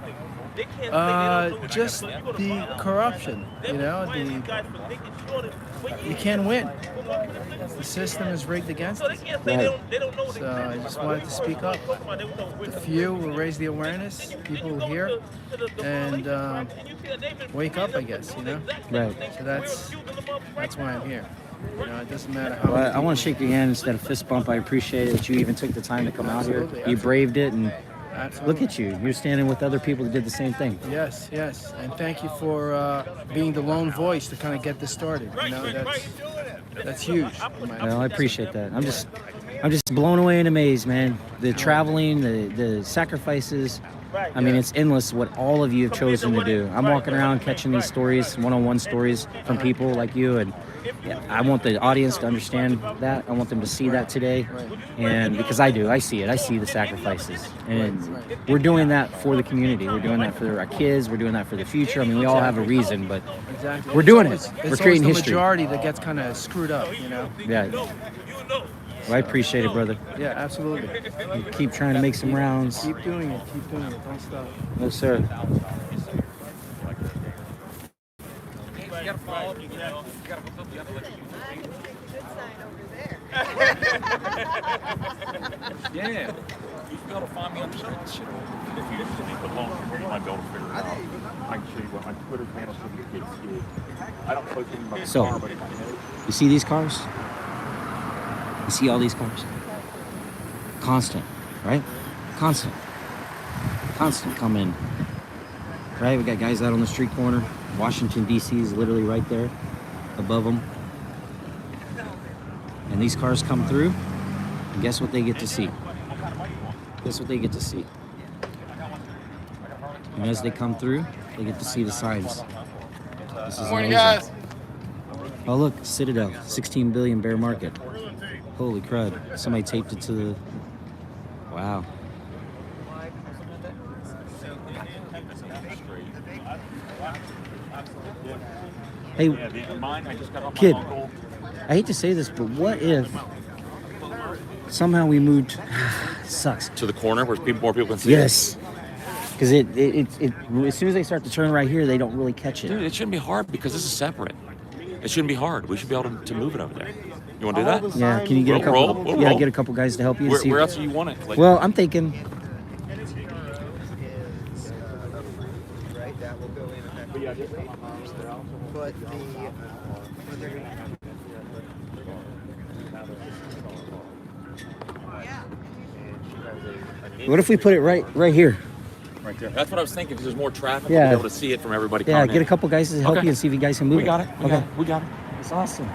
Just the corruption, you know, you can't win. The system is rigged against us. Right. So I just wanted to speak up. The few will raise the awareness, people will hear, and wake up, I guess, you know? Right. So that's why I'm here. You know, it doesn't matter how. Well, I want to shake your hand instead of fist bump. I appreciate it that you even took the time to come out here. Absolutely, You braved it, and Absolutely. Look at you. You're standing with other people that did the same thing. Yes, yes. And thank you for being the lone voice to kind of get this started. You know, that's huge. Well, I appreciate that. I'm just blown away and amazed, man. The traveling, the sacrifices. I mean, it's endless what all of you have chosen to do. I'm walking around catching these stories, one-on-one stories from people like you, and yeah, I want the audience to understand that. I want them to see that today, and because I do, I see it. I see the sacrifices, and we're doing that for the community. We're doing that for our kids. We're doing that for the future. I mean, we all have a reason, but we're doing it. We're creating the history. Majority that gets kind of screwed up, you know. Yeah. Well, I appreciate it, brother. Yeah, absolutely. You keep trying to make some rounds. Keep doing it. Keep doing it. Don't stop. No, sir. Yeah. You be able to find me on shit. If you put long, you might be able to figure it out. I can show you what my Twitter handle so you can see it. I don't post anything about the car, but if I know. You see these cars? You see all these cars? Constant, right? Constant coming. Right? We got guys out on the street corner. Washington, D.C. is literally right there above them. And these cars come through, and guess what they get to see? Guess what they get to see? And as they come through, they get to see the signs. This is Morning, amazing. guys. Oh look, Citadel, 16 billion bear market. Holy crud. Somebody taped it to the... Wow. Hey, kid, I hate to say this, but what if somehow we moved... sucks. To the corner where more people can see Yes. Because it as soon as they start to turn right here, they don't really catch it. Dude, it shouldn't be hard because this is separate. It shouldn't be hard. We should be able to move it over there. You want to do that? Yeah, can you get a couple? We'll Get a couple guys to help you. Where else do you want it? Like, Well, I'm thinking. What if we put it right here? right there. That's what I was thinking because there's more traffic. Yeah. We'll be able to see it from everybody Yeah, coming get in. a couple guys to help Okay. you and see if you guys can move We got it. Okay. We got it. It's awesome.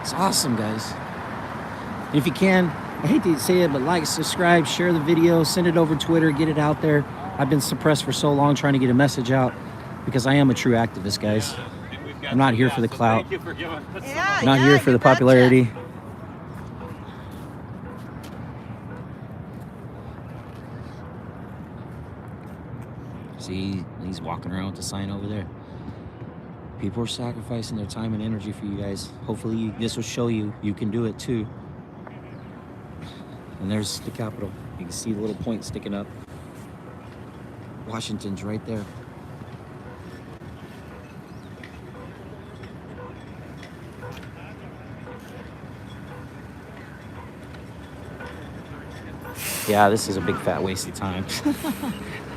It's awesome, guys. If you can, I hate to say it, but like, subscribe, share the video, send it over Twitter, get it out there. I've been suppressed for so long trying to get a message out because I am a true activist, guys. I'm not here for the clout. I'm not here for the popularity. See, he's walking around with the sign over there. People are sacrificing their time and energy for you guys. Hopefully this will show you you can do it too. And there's the Capitol. You can see the little point sticking up. Washington's right there. Yeah, this is a big fat waste of time.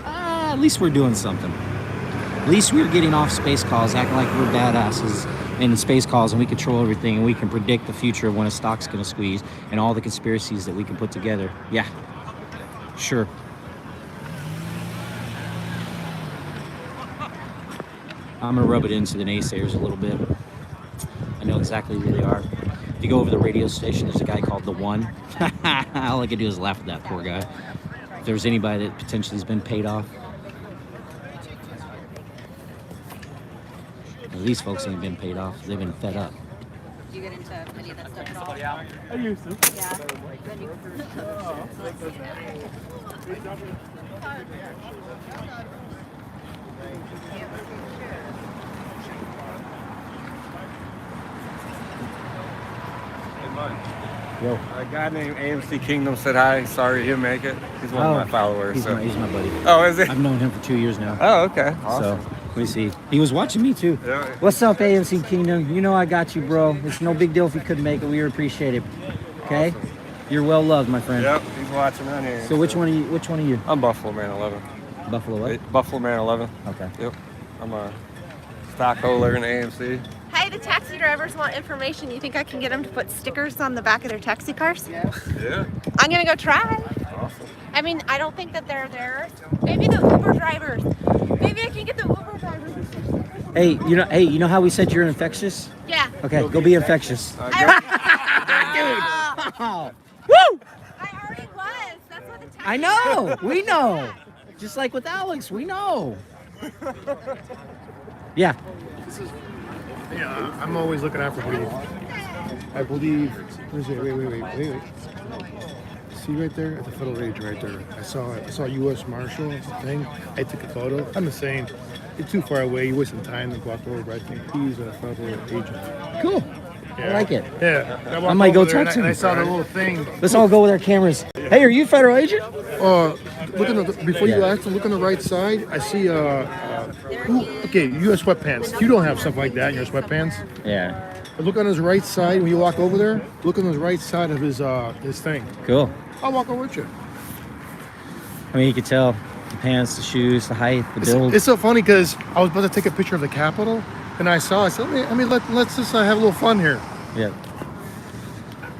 At least we're doing something. At least we're getting off space calls, acting like we're badasses in space calls and we control everything and we can predict the future of when a stock's gonna squeeze and all the conspiracies that we can put together. Yeah, sure. I'm gonna rub it into the naysayers a little bit. I know exactly who they are. If you go over the radio station, there's a guy called The One. All I could do is laugh at that poor guy. If there was anybody that potentially has been paid off, these folks ain't been paid off. They've been fed up. Do you get into any of that stuff at all? I used to. Yeah. Yo. A guy named AMC Kingdom said hi. Sorry he didn't make it. He's one of my followers. He's, so. he's my buddy. Oh, is he? I've known him for 2 years now. Oh, okay. Awesome. So, let me see. He was watching me too. Yeah. What's up, AMC Kingdom? You know I got you, bro. It's no big deal if you couldn't make it. We appreciate it. Okay? Awesome. You're well loved, my friend. Yep, he's watching on here. So which one are you? I'm Buffalo Man 11. Buffalo what? Buffalo Man 11. Okay. Yep. I'm a stockholder in AMC. Hey the taxi drivers want information. You think I can get them to put stickers on the back of their taxi cars? Yeah. I'm gonna go try. I mean, I don't think that they're there. Maybe the Uber drivers. Maybe I can get the Uber drivers. Hey, you know how we said you're infectious? Yeah. Okay, go be infectious. Dude. Woo! I already was. That's what the taxi I know. We know. Just like with Alex, we know. Yeah. Yeah, I'm always looking out for Breathe. I believe. Where's it? Wait. See right there at the federal agent right there. I saw a U.S. Marshal thing. I took a photo. I'm the same. It's too far away. You wasting time to walk over, but I think he's a federal agent. Cool. Yeah. I like it. Yeah. I might go talk to and him. I saw the little thing. Let's all go with our cameras. Hey, are you a federal agent? Before you ask, look on the right side. I see U.S. sweatpants. You don't have stuff like that in your sweatpants. Yeah. But look on his right side when you walk over there. Look on his right side of his thing. Cool. I'll walk over with you. I mean, you could tell the pants, the shoes, the height, the build. It's so funny because I was about to take a picture of the Capitol, and I said, let's just have a little fun here. Yeah.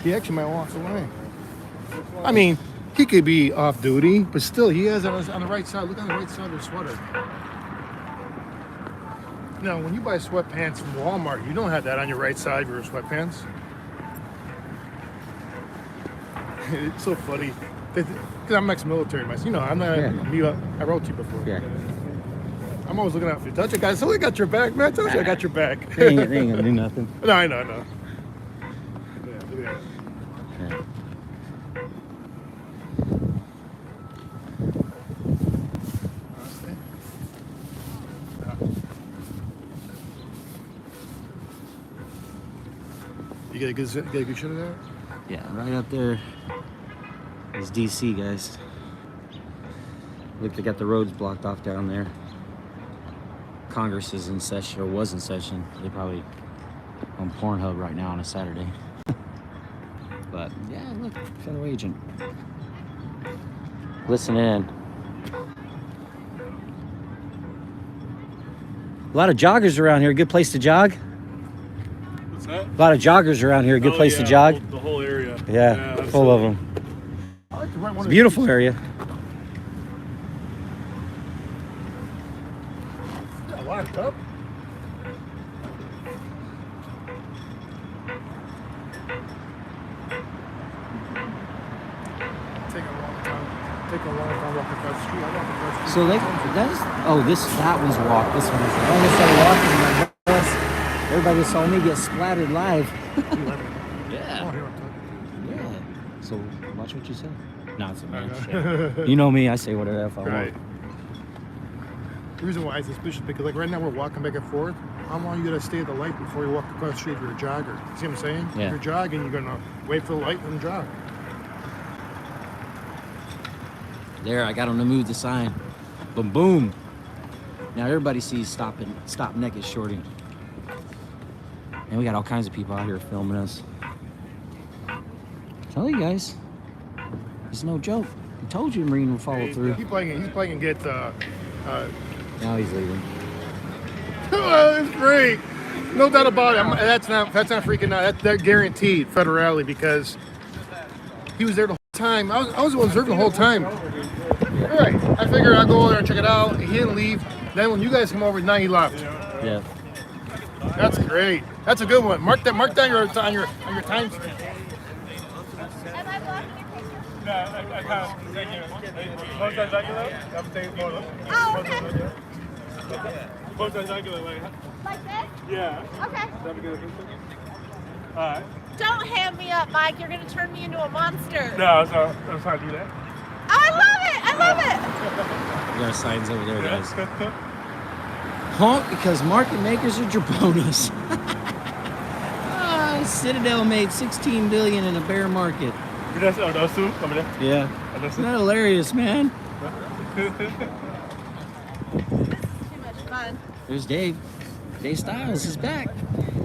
He actually might walk away. I mean, he could be off duty, but still, he has it on the right side. Look on the right side of his sweater. Now, when you buy sweatpants from Walmart, you don't have that on your right side of your sweatpants. It's so funny. Because I'm ex-military, I'm not. Yeah. I wrote to you before. Yeah. I'm always looking out for you. Touch it, guys. So I got your back, man. I told you I got your back. They ain't gonna do nothing. No, I know. Yeah, look at that. Yeah. You get a good shot of that? Yeah, right up there is DC, guys. Look, they got the roads blocked off down there. Congress is in session, or was in session. They probably on Pornhub right now on a Saturday. But yeah, look, federal agent. Listen in. A lot of joggers around here. Good place to jog. What's that? A lot of joggers around here. Good place to jog. The whole area. Yeah, full of them. It's a beautiful area. Locked up. Take a long time walking across the street. I walk across the street. So that one's walk. This one is. I only started walking in my bus. Everybody saw me get splattered live. Yeah. Yeah. So watch what you say. No, it's a man. You know me. I say whatever the F I want. The reason why it's suspicious because like right now we're walking back and forth. How long you gotta stay at the light before you walk across the street if you're a jogger? See what I'm saying? Yeah. If you're jogging, you're gonna wait for the light and jog. There, I got him to move the sign. Boom, boom. Now everybody sees stop naked shorty. And we got all kinds of people out here filming us. Tell you guys, it's no joke. I told you Marine would follow through. He's playing and get. Now he's leaving. That's great. No doubt about it. That's not freaking out. That's guaranteed federality because he was there the whole time. I was the one observing the whole time. All right. I figured I'd go over there and check it out. He didn't leave. Then when you guys come over, now he left. Yeah. That's great. That's a good one. Mark down your time. Am I blocking your picture? No, I can't. Thank you. I'm taking photos. Oh, okay. Photos regular, Like this? Yeah. Okay. Have a good picture. All right. Don't hand me up, Mike. You're gonna turn me into a monster. No, I was trying to do that. Oh, I love it. I love it. We got signs over there, guys. Honk because market makers are jabronis. Citadel made $16 billion in a bear market. Those two over there? Yeah. Isn't that hilarious, man? Too much fun. There's Dave. Dave Styles is back.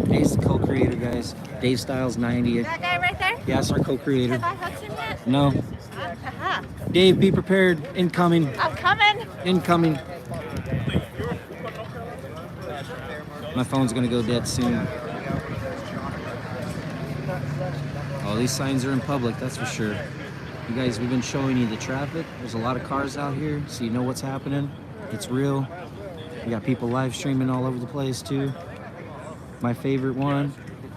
Dave's the co-creator, guys. Dave Styles 90. That guy right there? Yeah, that's our co-creator. Have I hugged him yet? No. Uh-huh. Dave, be prepared. Incoming. I'm coming. Incoming. My phone's gonna go dead soon. these signs are in public, that's for sure. You guys, we've been showing you the traffic. There's a lot of cars out here, so you know what's happening. It's real. We got people live streaming all over the place too. My favorite one,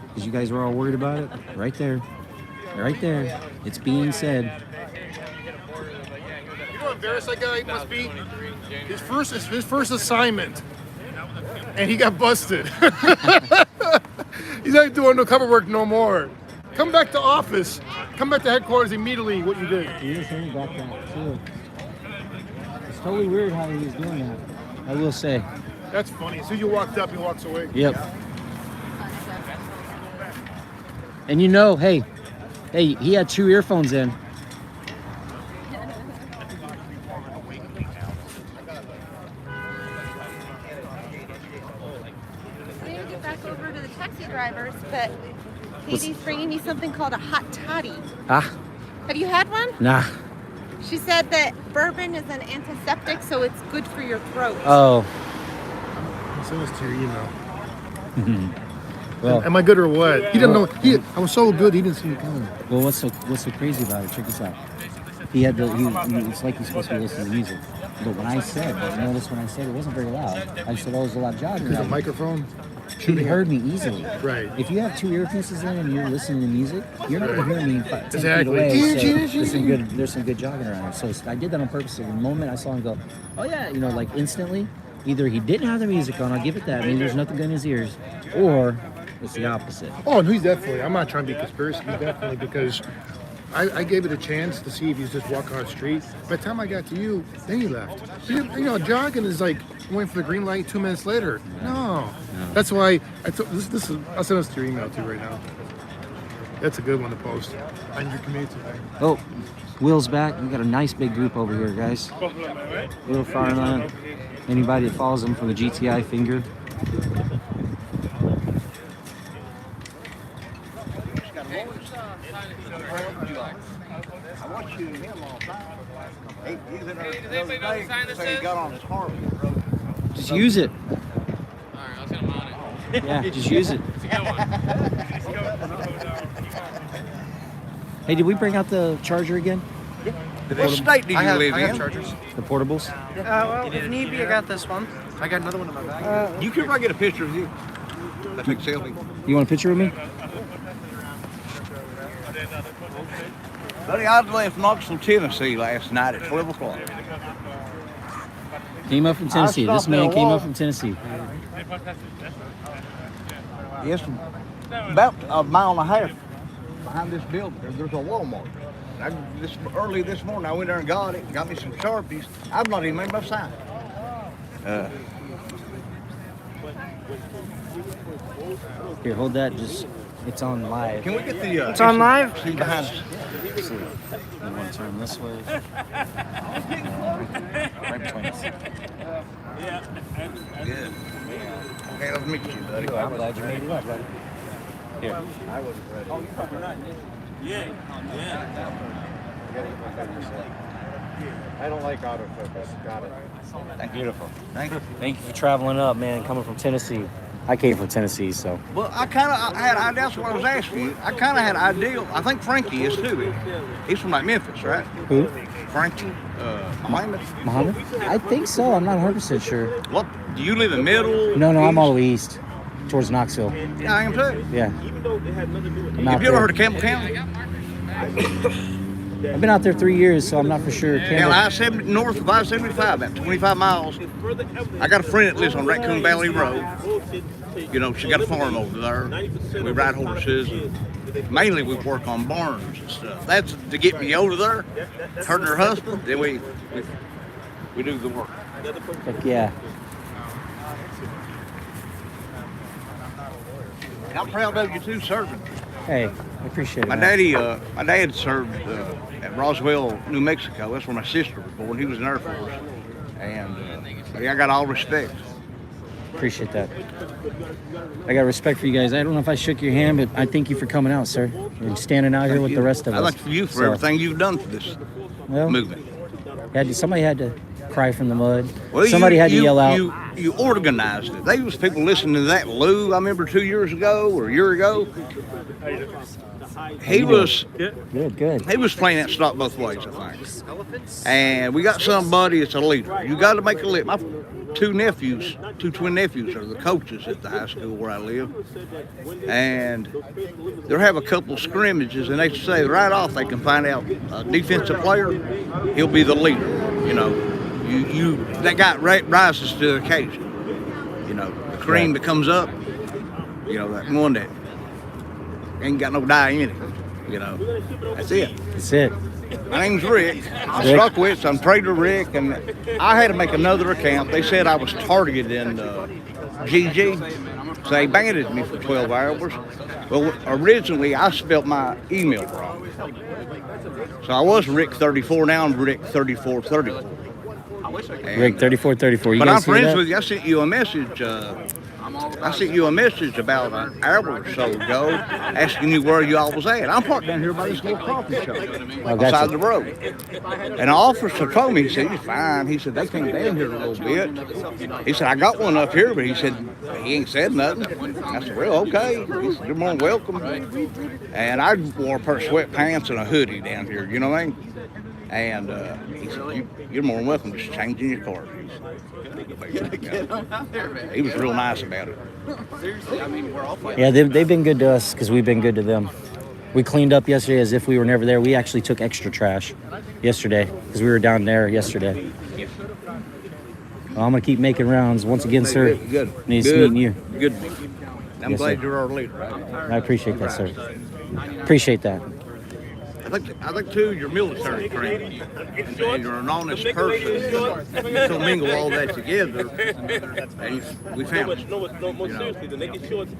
because you guys were all worried about it, right there. Right there. It's being said. You know how embarrassed that guy must be? His first assignment, and he got busted. He's not doing no cover work no more. Come back to office. Come back to headquarters immediately. What you did? He is hearing about that too. It's totally weird how he was doing that. I will say. That's funny. As soon as you walked up, he walks away. Yep. And you know, hey, he had 2 earphones in. We need to get back over to the taxi drivers, but Katie's bringing you something called a hot toddy. Ah, Have you had one? nah. She said that bourbon is an antiseptic, so it's good for your throat. Oh. Send this to your email. Well, am I good or what? He didn't know. I was so good. He didn't see me coming. well, what's so crazy about it? Check this out. He had it's like he's supposed to be listening to music. But when I said, you notice when I said it wasn't very loud. I said, oh, there's a lot of jogging. Because the microphone. He heard me easily. Right. If you have 2 earpieces in and you're listening to music, you're not going to hear me 10 feet Exactly. away. So there's some good jogging around. So I did that on purpose. So the moment I saw him go, oh yeah, like instantly, either he didn't have the music on, I'll give it that, maybe there's nothing good in his ears, or it's the opposite. Oh, and he's definitely. I'm not trying to be conspiracy. He's definitely because I gave it a chance to see if he's just walking on the street. By the time I got to you, then he left. Jogging is like waiting for the green light 2 minutes later. No. That's why I took this is. I'll send this to your email too right now. That's a good one to post on your community. Oh, Will's back. We got a nice big group over here, guys. Will Farland. Anybody that follows him from the GTI finger. I want you to him all the time. He's in there the other day, so he got on his Harley and rode. Just use it. Alright, I'll get him on it. Yeah, just use it. It's a good one. Hey, did we bring out the charger again? What state do you live I have in? chargers. The portables? Well, if need be, I got this one. I got another one in my bag. You could probably get a picture of you. I take selfie. You want a picture of me? Buddy, I left Knoxville, Tennessee last night at 12 o'clock. Came up from Tennessee. This man came up from Tennessee. Yes, about a mile and a half behind this building, there's a Walmart. Early this morning, I went there and got it, got me some Sharpies. I've not even made my sign. Here, hold that. It's on live. Can we get the? It's on live. See behind us. Let's see. You want to turn this way? Right between us. Good. Okay, let's meet you, buddy. I'm glad you made it up, buddy. Here. I wasn't ready. I don't like autofocus. Got it. Beautiful. Thank you. Thank you for traveling up, man. Coming from Tennessee. I came from Tennessee, so. Well, I had, that's what I was asking you. I kind of had an idea. I think Frankie is too. He's from like Memphis, right? Who? Frankie, Muhammad. Muhammad? I think so. I'm not 100% sure. What? Do you live in middle? No, I'm all the way east, towards Knoxville. Yeah, I am too. Yeah. Have you ever heard of Campbell County? I've been out there 3 years, so I'm not for sure. Now, I-70 north of I-75, about 25 miles. I got a friend that lives on Raccoon Valley Road. You know, she got a farm over there. We ride horses. And mainly we work on barns and stuff. That's to get me over there. Her and her husband. Then we do the work. Heck yeah. I'm proud of you too, serving. Hey, I appreciate it. My dad served at Roswell, New Mexico. That's where my sister was born. He was in the Air Force. And I got all respect. Appreciate that. I got respect for you guys. I don't know if I shook your hand, but I thank you for coming out, sir. And standing out here with the rest of us. I like you for everything you've done for this movement. Somebody had to cry from the mud. Well, somebody had to yell out. You organized it. There was people listening to that Lou, I remember 2 years ago or a year ago. he was Good. he was playing that stock both ways, I think. And we got somebody that's a leader. You got to make a leader. My two twin nephews, are the coaches at the high school where I live, and they'll have a couple scrimmages, and they say right off they can find out a defensive player, he'll be the leader. You know, that guy rises to the occasion. You know, the cream that comes up. You know, that one that ain't got no dye in it. You know, that's it. That's it. My name's Rick. I'm Struckwitz. I'm Trader Rick, and I had to make another account. They said I was targeted in GG, so they banned me for 12 hours. Well, originally I spelled my email wrong, so I was Rick34. Now I'm Rick3434. Rick 3434. But I'm friends with you. I sent you a message. About an hour or so ago, asking you where you all was at. I'm parked down here by this little coffee shop outside the road. And the officer told me, he said, he's fine. He said, they came down here a little bit. He said, I got one up here, but he said, he ain't said nothing. I said, well, okay. He said, you're more than welcome. And I wore a pair of sweatpants and a hoodie down here, you know what I mean? And he said, you're more than welcome, just changing your car. He was real nice about it. Yeah, they've been good to us because we've been good to them. We cleaned up yesterday as if we were never there. We actually took extra trash yesterday because we were down there yesterday. Well, I'm going to keep making rounds. Once again, sir, Good. nice meeting you. Good. I'm Yes, glad sir. you're our leader. I appreciate that, sir. Appreciate that. I think too, you're military trained, and you're an honest person. You commingle all that together, and we found it.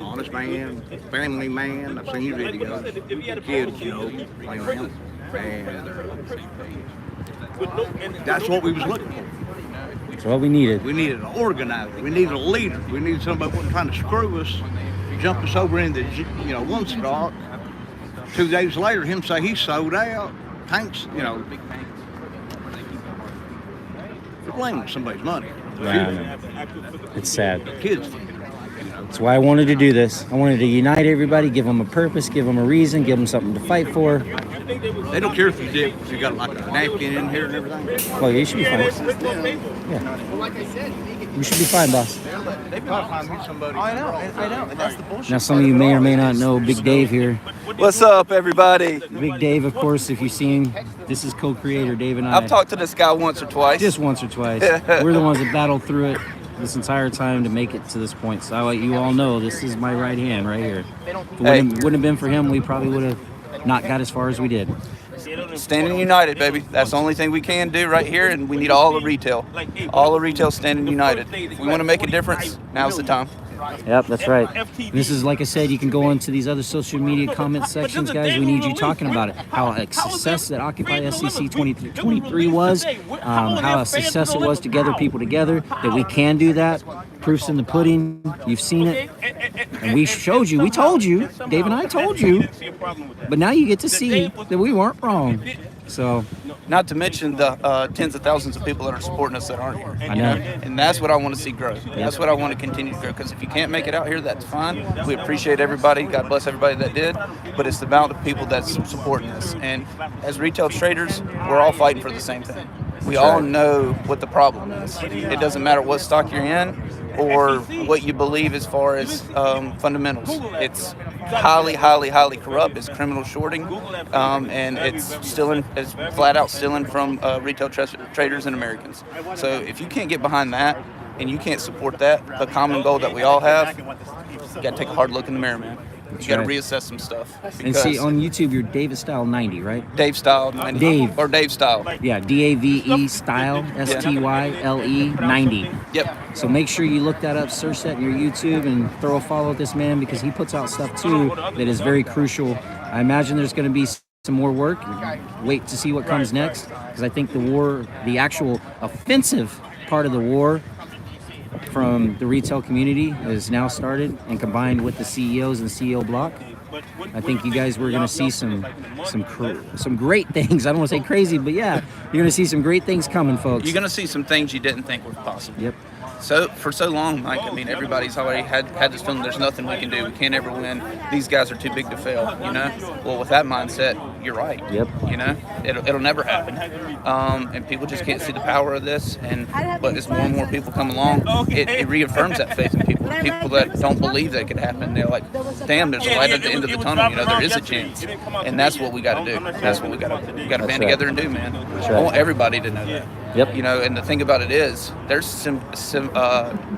Honest man, family man. I've seen your videos, kids, playing around, and that's what we was looking for. That's what we needed. We needed an organizer. We needed a leader. We needed somebody who wasn't trying to screw us, jump us over into one stock. 2 days later, him say he sold out. Tanks, you're blaming somebody's money. Man, it's sad. Kids. That's why I wanted to do this. I wanted to unite everybody, give them a purpose, give them a reason, give them something to fight for. They don't care if you got like a napkin in here and everything. Well, you should be fine. Yeah. You should be fine, boss. They probably find me somebody. I know. That's the bullshit. Now, some of you may or may not know Big Dave here. What's up, everybody? Big Dave, of course, if you see him, this is co-creator Dave and I. I've talked to this guy once or twice. Just once or twice. We're the ones that battled through it this entire time to make it to this point. So I let you all know this is my right hand right here. If it wouldn't have been for him, we probably would have not got as far as we did. Standing united, baby. That's the only thing we can do right here, and we need all the retail. All the retail standing united. If we want to make a difference, now's the time. Yep, that's right. This is, like I said, you can go into these other social media comment sections, guys. We need you talking about it. How a success that Occupy SCC 2023 was, how a success it was to gather people together, that we can do that. Proof's in the pudding. You've seen it. And we showed you. We told you. Dave and I told you. But now you get to see that we weren't wrong. So, not to mention the tens of thousands of people that are supporting us that aren't here. I know. And that's what I want to see grow. That's what I want to continue to grow. Because if you can't make it out here, that's fine. We appreciate everybody. God bless everybody that did. But it's about the people that's supporting us. And as retail traders, we're all fighting for the same thing. We all know what the problem is. It doesn't matter what stock you're in or what you believe as far as fundamentals. It's highly, highly, highly corrupt. It's criminal shorting, and it's flat out stealing from retail traders and Americans. So if you can't get behind that and you can't support that, the common goal that we all have, you got to take a hard look in the mirror, man. You got to reassess some stuff. And see, on YouTube, you're David Style 90, right? Dave Style 90. Dave. Or Dave Style. Yeah, DAVE Style, STYLE 90. Yep. So make sure you look that up, search that in your YouTube, and throw a follow at this man because he puts out stuff too that is very crucial. I imagine there's going to be some more work. Wait to see what comes next because I think the war, the actual offensive part of the war from the retail community is now started and combined with the CEOs and CEO block. I think you guys were going to see some great things. I don't want to say crazy, but yeah, you're going to see some great things coming, folks. You're going to see some things you didn't think were possible. Yep. for so long, Mike, I mean, everybody's already had this feeling there's nothing we can do. We can't ever win. These guys are too big to fail, you know? Well, with that mindset, you're right. Yep. You know, it'll never happen. And people just can't see the power of this. But as more and more people come along, it reaffirms that faith in people. People that don't believe that could happen, they're like, damn, there's a light at the end of the tunnel. You know, there is a chance. And that's what we got to do. That's what we got to band together and do, man. I want everybody to know that. Yep. You know, and the thing about it is, there's some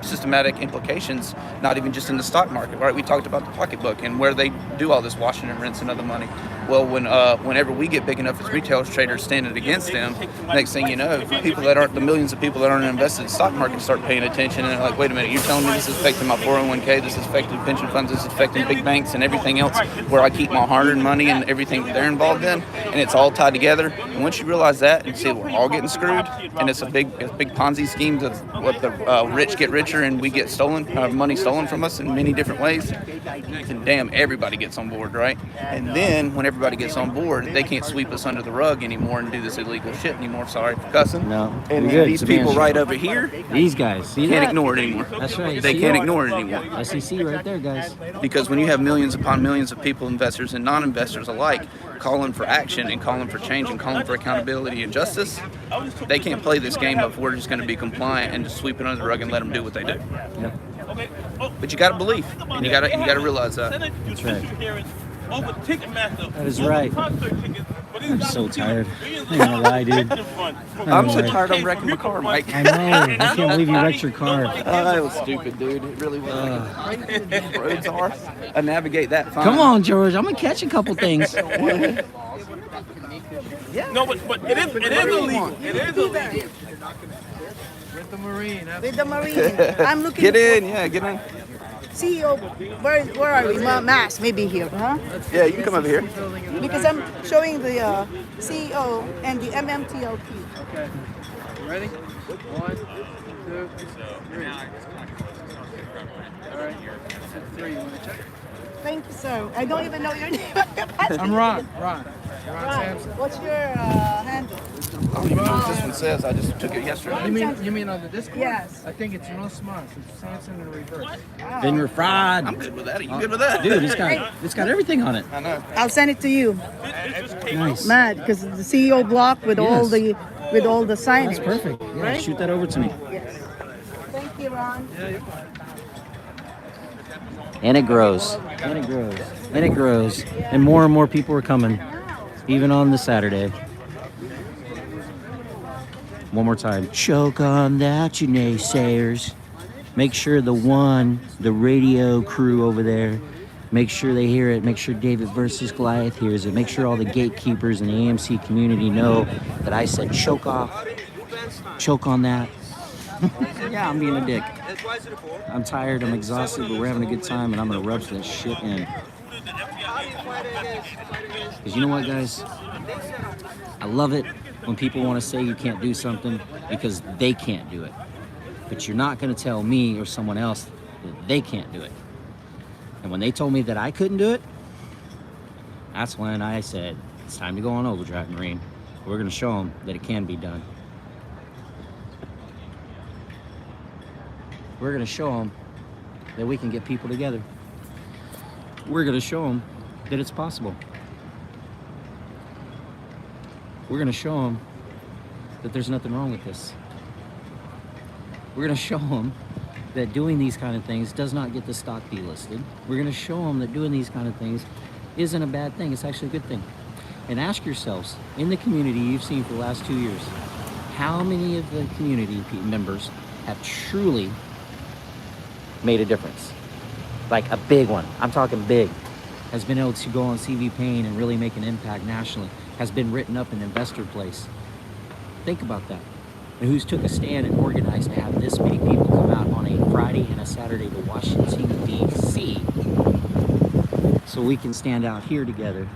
systematic implications, not even just in the stock market, right? We talked about the pocketbook and where they do all this washing and rinsing of the money. Well, whenever we get big enough as retail traders standing against them, next thing you know, the millions of people that aren't invested in the stock market start paying attention, and they're like, wait a minute, you're telling me this is affecting my 401k, this is affecting pension funds, this is affecting big banks and everything else where I keep my hard-earned money and everything they're involved in, and it's all tied together. And once you realize that and see we're all getting screwed, and it's a big Ponzi scheme of what the rich get richer and we get money stolen from us in many different ways, then damn, everybody gets on board, right? And then when everybody gets on board, they can't sweep us under the rug anymore and do this illegal shit anymore. Sorry for cussing. No. And then these people right over here, these guys, see can't that? ignore it anymore. That's right. They can't ignore it anymore. SEC right there, guys. Because when you have millions upon millions of people, investors and non-investors alike, calling for action and calling for change and calling for accountability and justice, they can't play this game of we're just going to be compliant and just sweep it under the rug and let them do what they do. Yep. But you got to believe, and you got to realize that. That's right. That is right. I'm so tired. I ain't gonna lie, dude. I'm so tired I'm wrecking my car, Mike. I know. I can't believe you wrecked your car. That was stupid, dude. It really was. Roads are. I navigate that fine. Come on, George. I'm gonna catch a couple things. Yeah. No, but it is illegal. It is illegal. With the Marine. With the Marine. I'm looking. Get in, yeah, get in. CEO, where are we? Mass, maybe here, huh? Yeah, you can come over here. Because I'm showing the CEO and the MMTLP. Okay. You ready? 1, 2, 3. All right. 3. You want to check? Thank you, sir. I don't even know your name. I'm Ron. Ron Sampson. What's your handle? I don't even know what this one says. I just took it yesterday. You mean on the Discord? Yes. I think it's no smarts. It's Samson in reverse. Finger fried. I'm good with that. Are you good with that? Dude, it's got everything on it. I know. I'll send it to you. Nice. Mad, because the CEO block with all the signage. That's perfect. Yeah, right? shoot that over to me. Yes. Thank you, Ron. Yeah, you're fine. And it grows. And it grows. And it grows. And more people are coming. Even on the Saturday. One more time. Choke on that, you naysayers. Make sure the radio crew over there, make sure they hear it. Make sure David versus Goliath hears it. Make sure all the gatekeepers in the AMC community know that I said choke off. Choke on that. Yeah, I'm being a dick. I'm tired, I'm exhausted, but we're having a good time, and I'm going to rub that shit in. Because you know what, guys? I love it when people want to say you can't do something because they can't do it. But you're not going to tell me or someone else that they can't do it. And when they told me that I couldn't do it, that's when I said, it's time to go on overdrive, Marine. We're going to show them that it can be done. We're going to show them that we can get people together. We're going to show them that it's possible. We're going to show them that there's nothing wrong with this. We're going to show them that doing these kind of things does not get the stock delisted. We're going to show them that doing these kind of things isn't a bad thing. It's actually a good thing. And ask yourselves, in the community you've seen for the last 2 years, how many of the community members have truly made a difference? Like a big one. I'm talking big. Has been able to go on CV Payne and really make an impact nationally. Has been written up in Investor Place. Think about that. And who's took a stand and organized to have this many people come out on a Friday and a Saturday to Washington, D.C. so we can stand out here together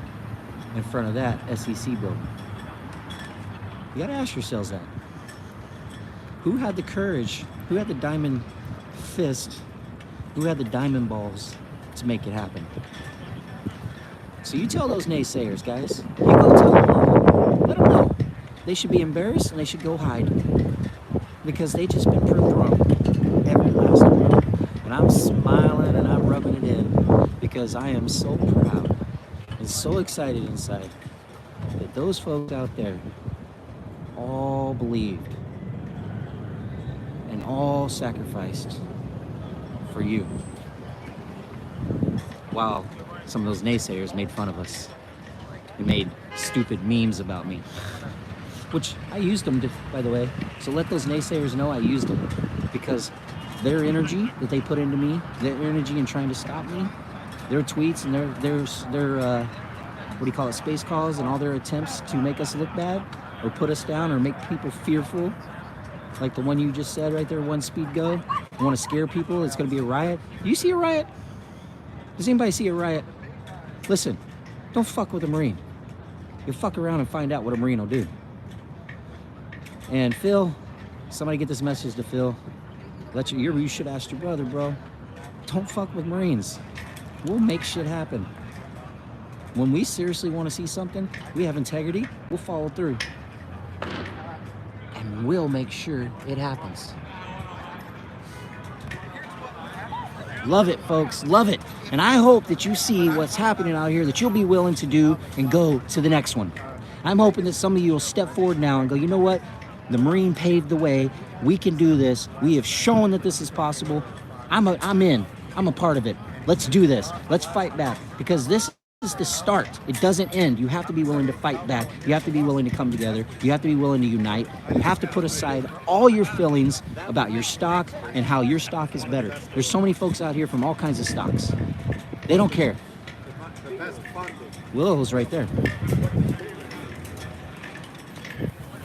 in front of that SEC building. You gotta ask yourselves that. Who had the courage? Who had the diamond fist? Who had the diamond balls to make it happen? So you tell those naysayers, guys. You go tell them. Let them know. They should be embarrassed and they should go hide. Because they just been proved wrong. And I'm smiling and I'm rubbing it in because I am so proud and so excited inside that those folks out there all believed and all sacrificed for you, while some of those naysayers made fun of us and made stupid memes about me, which I used them to, by the way. So let those naysayers know I used them, because their energy that they put into me, their energy in trying to stop me, their tweets and their what do you call it, space calls, and all their attempts to make us look bad or put us down or make people fearful, like the one you just said right there, one speed go. You want to scare people, it's going to be a riot. Do you see a riot? Does anybody see a riot? Listen, don't fuck with a Marine. You'll fuck around and find out what a Marine will do. And Phil, somebody get this message to Phil. You should ask your brother, bro. Don't fuck with Marines. We'll make shit happen. When we seriously want to see something, we have integrity, we'll follow through. And we'll make sure it happens. Love it, folks, love it. And I hope that you see what's happening out here, that you'll be willing to do and go to the next one. I'm hoping that some of you will step forward now and go, you know what? The Marine paved the way. We can do this. We have shown that this is possible. I'm in. I'm a part of it. Let's do this. Let's fight back, because this is the start. It doesn't end. You have to be willing to fight back. You have to be willing to come together. You have to be willing to unite. You have to put aside all your feelings about your stock and how your stock is better. There's so many folks out here from all kinds of stocks. They don't care. Willow's right there.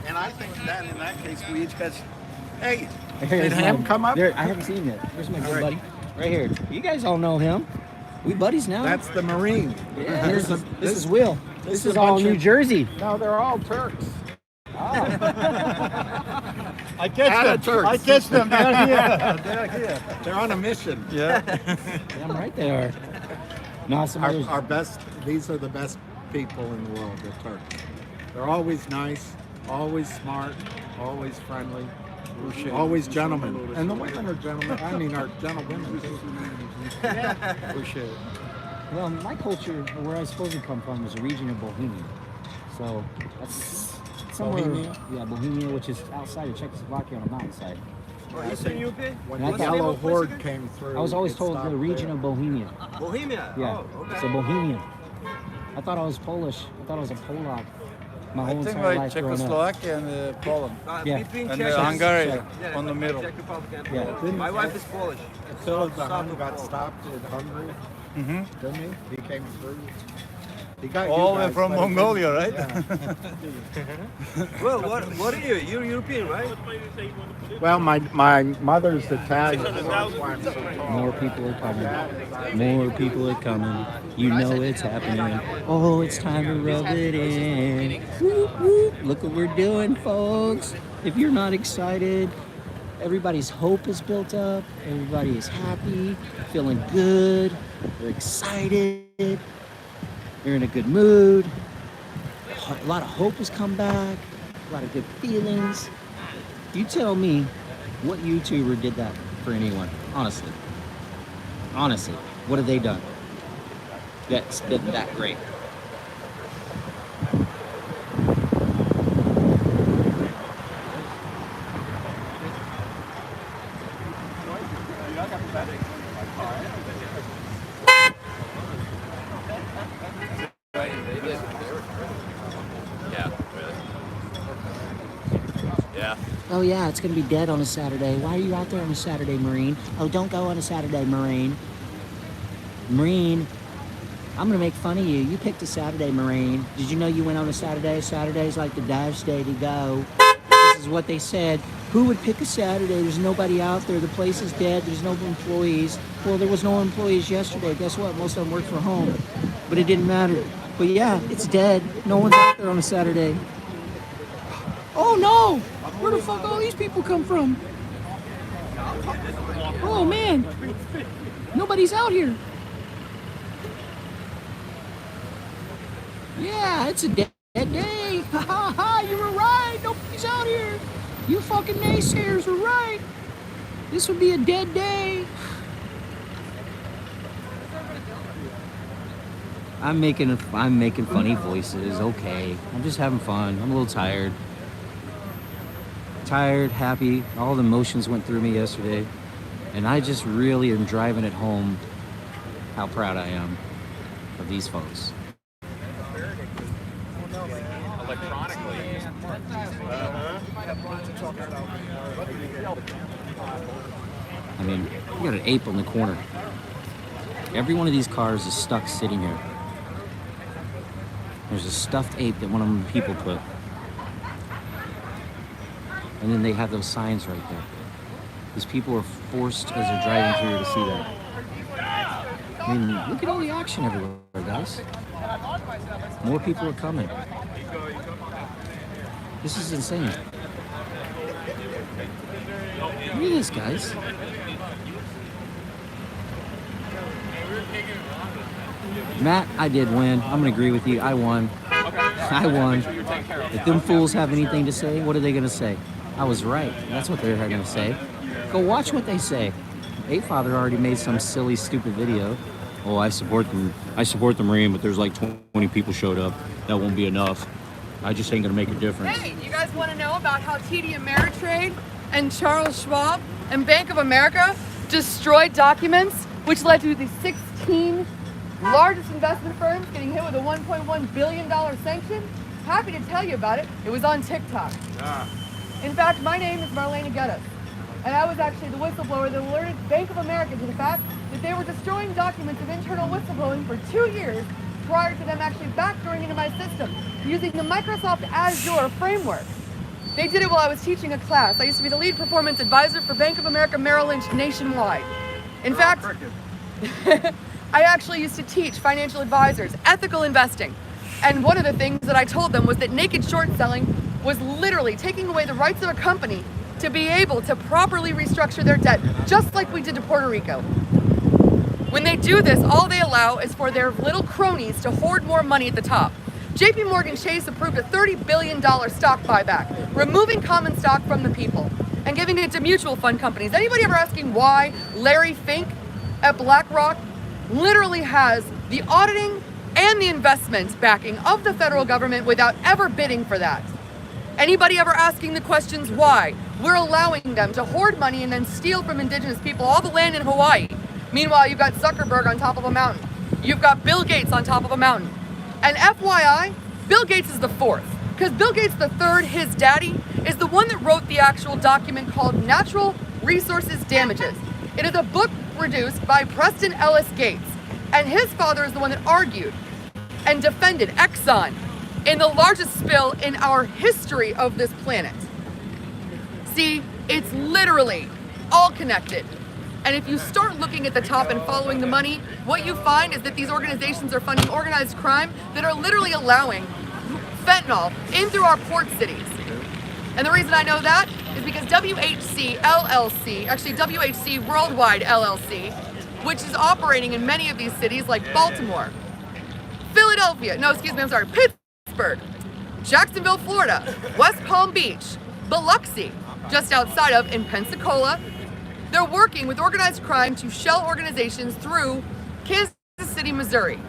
And I think that in that case, we each got, hey, Did him come up? I haven't seen him yet. There's my good buddy. Right here. You guys all know him. We buddies now. That's the Marine. Yeah, this is Will. This is all New Jersey. No, they're all Turks. I catch them. I catch them down here. They're here. They're on a mission. Yeah. Damn right they are. No, Our best. These are the best people in the world. The Turks. They're always nice, always smart, always friendly, always gentlemen. And the women are gentlemen. I mean, are gentlewomen too. Appreciate it. Well, my culture, where I supposed to come from, is a region of Bohemia. So that's somewhere. Bohemia? Yeah, Bohemia, which is outside of Czechoslovakia on a mountainside. Eastern UP? When the Yellow Horde came through, I was always it told the stopped region there. of Bohemia. Bohemia? Yeah. Oh, okay. So Bohemia. I thought I was Polish. I thought I was a Polak. My whole I think entire like life growing up. Czechoslovakia and Poland. Yeah. Between And Czech Hungary Yeah, on the middle. Czech Republic and Yeah. Poland. My wife is Polish. Philip the Hun got stopped in Hungary, didn't he? He came through. He got you All the way guys, from but he Mongolia, right? Well, what are you? You're European, right? Well, my mother's Italian. That's why I'm so tall. More people are coming. More people are coming. You know it's happening. Oh, it's time to rub it in. Whoop, whoop. Look what we're doing, folks. If you're not excited, everybody's hope is built up. Everybody is happy, feeling good. They're excited. They're in a good mood. A lot of hope has come back. A lot of good feelings. You tell me what YouTuber did that for anyone, honestly. Honestly, what have they done that's been that great? Yeah. Oh yeah, it's gonna be dead on a Saturday. Why are you out there on a Saturday, Marine? Oh, don't go on a Saturday, Marine. Marine, I'm gonna make fun of you. You picked a Saturday, Marine. Did you know you went on a Saturday? Saturday's like the dash day to go. This is what they said. Who would pick a Saturday? There's nobody out there. The place is dead. There's no employees. Well, there was no employees yesterday. Guess what? Most of them work from home. But it didn't matter. But yeah, it's dead. No one's out there on a Saturday. Oh no! Where the fuck all these people come from? Oh man! Nobody's out here. Yeah, it's a dead day. Ha ha ha! You were right. Nobody's out here. You fucking naysayers were right. This would be a dead day. I'm making funny voices. Okay, I'm just having fun. I'm a little tired. Tired, happy. All the emotions went through me yesterday, and I just really am driving it home how proud I am of these folks. I mean, you got an ape on the corner. Every one of these cars is stuck sitting here. There's a stuffed ape that one of them people put. And then they have those signs right there. These people are forced as they're driving through to see that. I mean, look at all the action everywhere, guys. More people are coming. This is insane. Look at this, guys. Matt, I did win. I'm gonna agree with you. I won. I won. If them fools have anything to say, what are they gonna say? I was right. That's what they're gonna say. Go watch what they say. Ape Father already made some silly, stupid video. Oh, I support them. I support the Marine, but there's like 20 people showed up. That won't be enough. I just ain't gonna make a difference. Hey, you guys want to know about how TD Ameritrade and Charles Schwab and Bank of America destroyed documents, which led to the 16 largest investment firms getting hit with a $1.1 billion sanction? Happy to tell you about it. It was on TikTok. In fact, my name is Marlena Geddes, and I was actually the whistleblower that alerted Bank of America to the fact that they were destroying documents of internal whistleblowing for 2 years prior to them actually backdooring into my system using the Microsoft Azure framework. They did it while I was teaching a class. I used to be the lead performance advisor for Bank of America Merrill Lynch nationwide. In fact, I actually used to teach financial advisors ethical investing. And one of the things that I told them was that naked short selling was literally taking away the rights of a company to be able to properly restructure their debt, just like we did to Puerto Rico. When they do this, all they allow is for their little cronies to hoard more money at the top. JP Morgan Chase approved a $30 billion stock buyback, removing common stock from the people and giving it to mutual fund companies. Anybody ever asking why Larry Fink at BlackRock literally has the auditing and the investment backing of the federal government without ever bidding for that? Anybody ever asking the questions why we're allowing them to hoard money and then steal from indigenous people all the land in Hawaii? Meanwhile, you've got Zuckerberg on top of a mountain. You've got Bill Gates on top of a mountain. And FYI, Bill Gates is the fourth, because Bill Gates the third, his daddy, is the one that wrote the actual document called Natural Resources Damages. It is a book produced by Preston Ellis Gates, and his father is the one that argued and defended Exxon in the largest spill in our history of this planet. See, it's literally all connected. And if you start looking at the top and following the money, what you find is that these organizations are funding organized crime that are literally allowing fentanyl in through our port cities. And the reason I know that is because WHC LLC, actually WHC Worldwide LLC, which is operating in many of these cities like Baltimore, Philadelphia, Pittsburgh, Jacksonville, Florida, West Palm Beach, Biloxi, just outside of in Pensacola. They're working with organized crime to shell organizations through Kansas City, Missouri,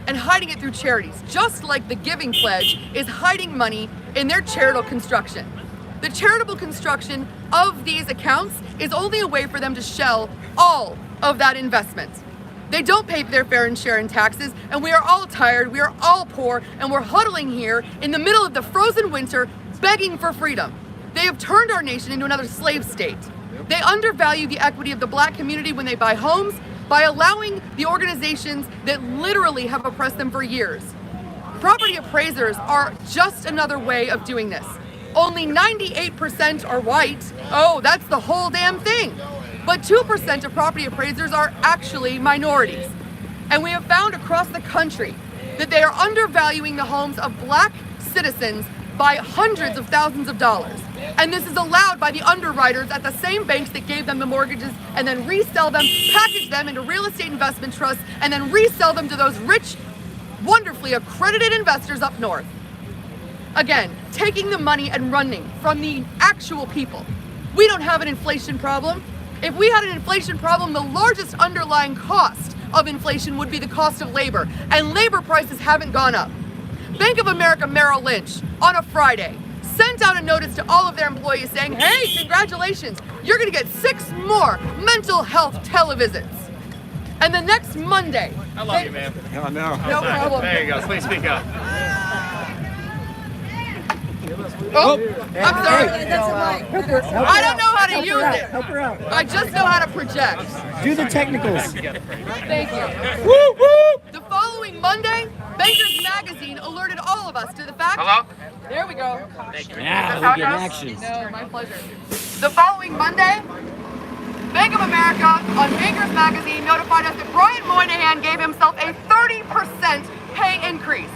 and hiding it through charities, just like the Giving Pledge is hiding money in their charitable construction. The charitable construction of these accounts is only a way for them to shell all of that investment. They don't pay their fair and share in taxes, and we are all tired, we are all poor, and we're huddling here in the middle of the frozen winter begging for freedom. They have turned our nation into another slave state. They undervalue the equity of the black community when they buy homes by allowing the organizations that literally have oppressed them for years. Property appraisers are just another way of doing this. Only 98% are white. Oh, that's the whole damn thing. But 2% of property appraisers are actually minorities. And we have found across the country that they are undervaluing the homes of black citizens by hundreds of thousands of dollars. And this is allowed by the underwriters at the same banks that gave them the mortgages and then resell them, package them into real estate investment trusts, and then resell them to those rich, wonderfully accredited investors up north. Again, taking the money and running from the actual people. We don't have an inflation problem. If we had an inflation problem, the largest underlying cost of inflation would be the cost of labor, and labor prices haven't gone up. Bank of America Merrill Lynch, on a Friday, sent out a notice to all of their employees saying, hey, congratulations, you're gonna get 6 more mental health televisits. And the next Monday... I love you, man. No, no. No problem. There you go. Please speak up. Oh, I'm sorry. I don't know how to use it. Help her out. I just know how to project. Do the technicals. Thank you. Woo, woo. The following Monday, Bankers Magazine alerted all of us to the fact... Hello? There we go. Thank you. Yeah, we get action. No, my pleasure. The following Monday, Bank of America on Bankers Magazine notified us that Brian Moynihan gave himself a 30% pay increase.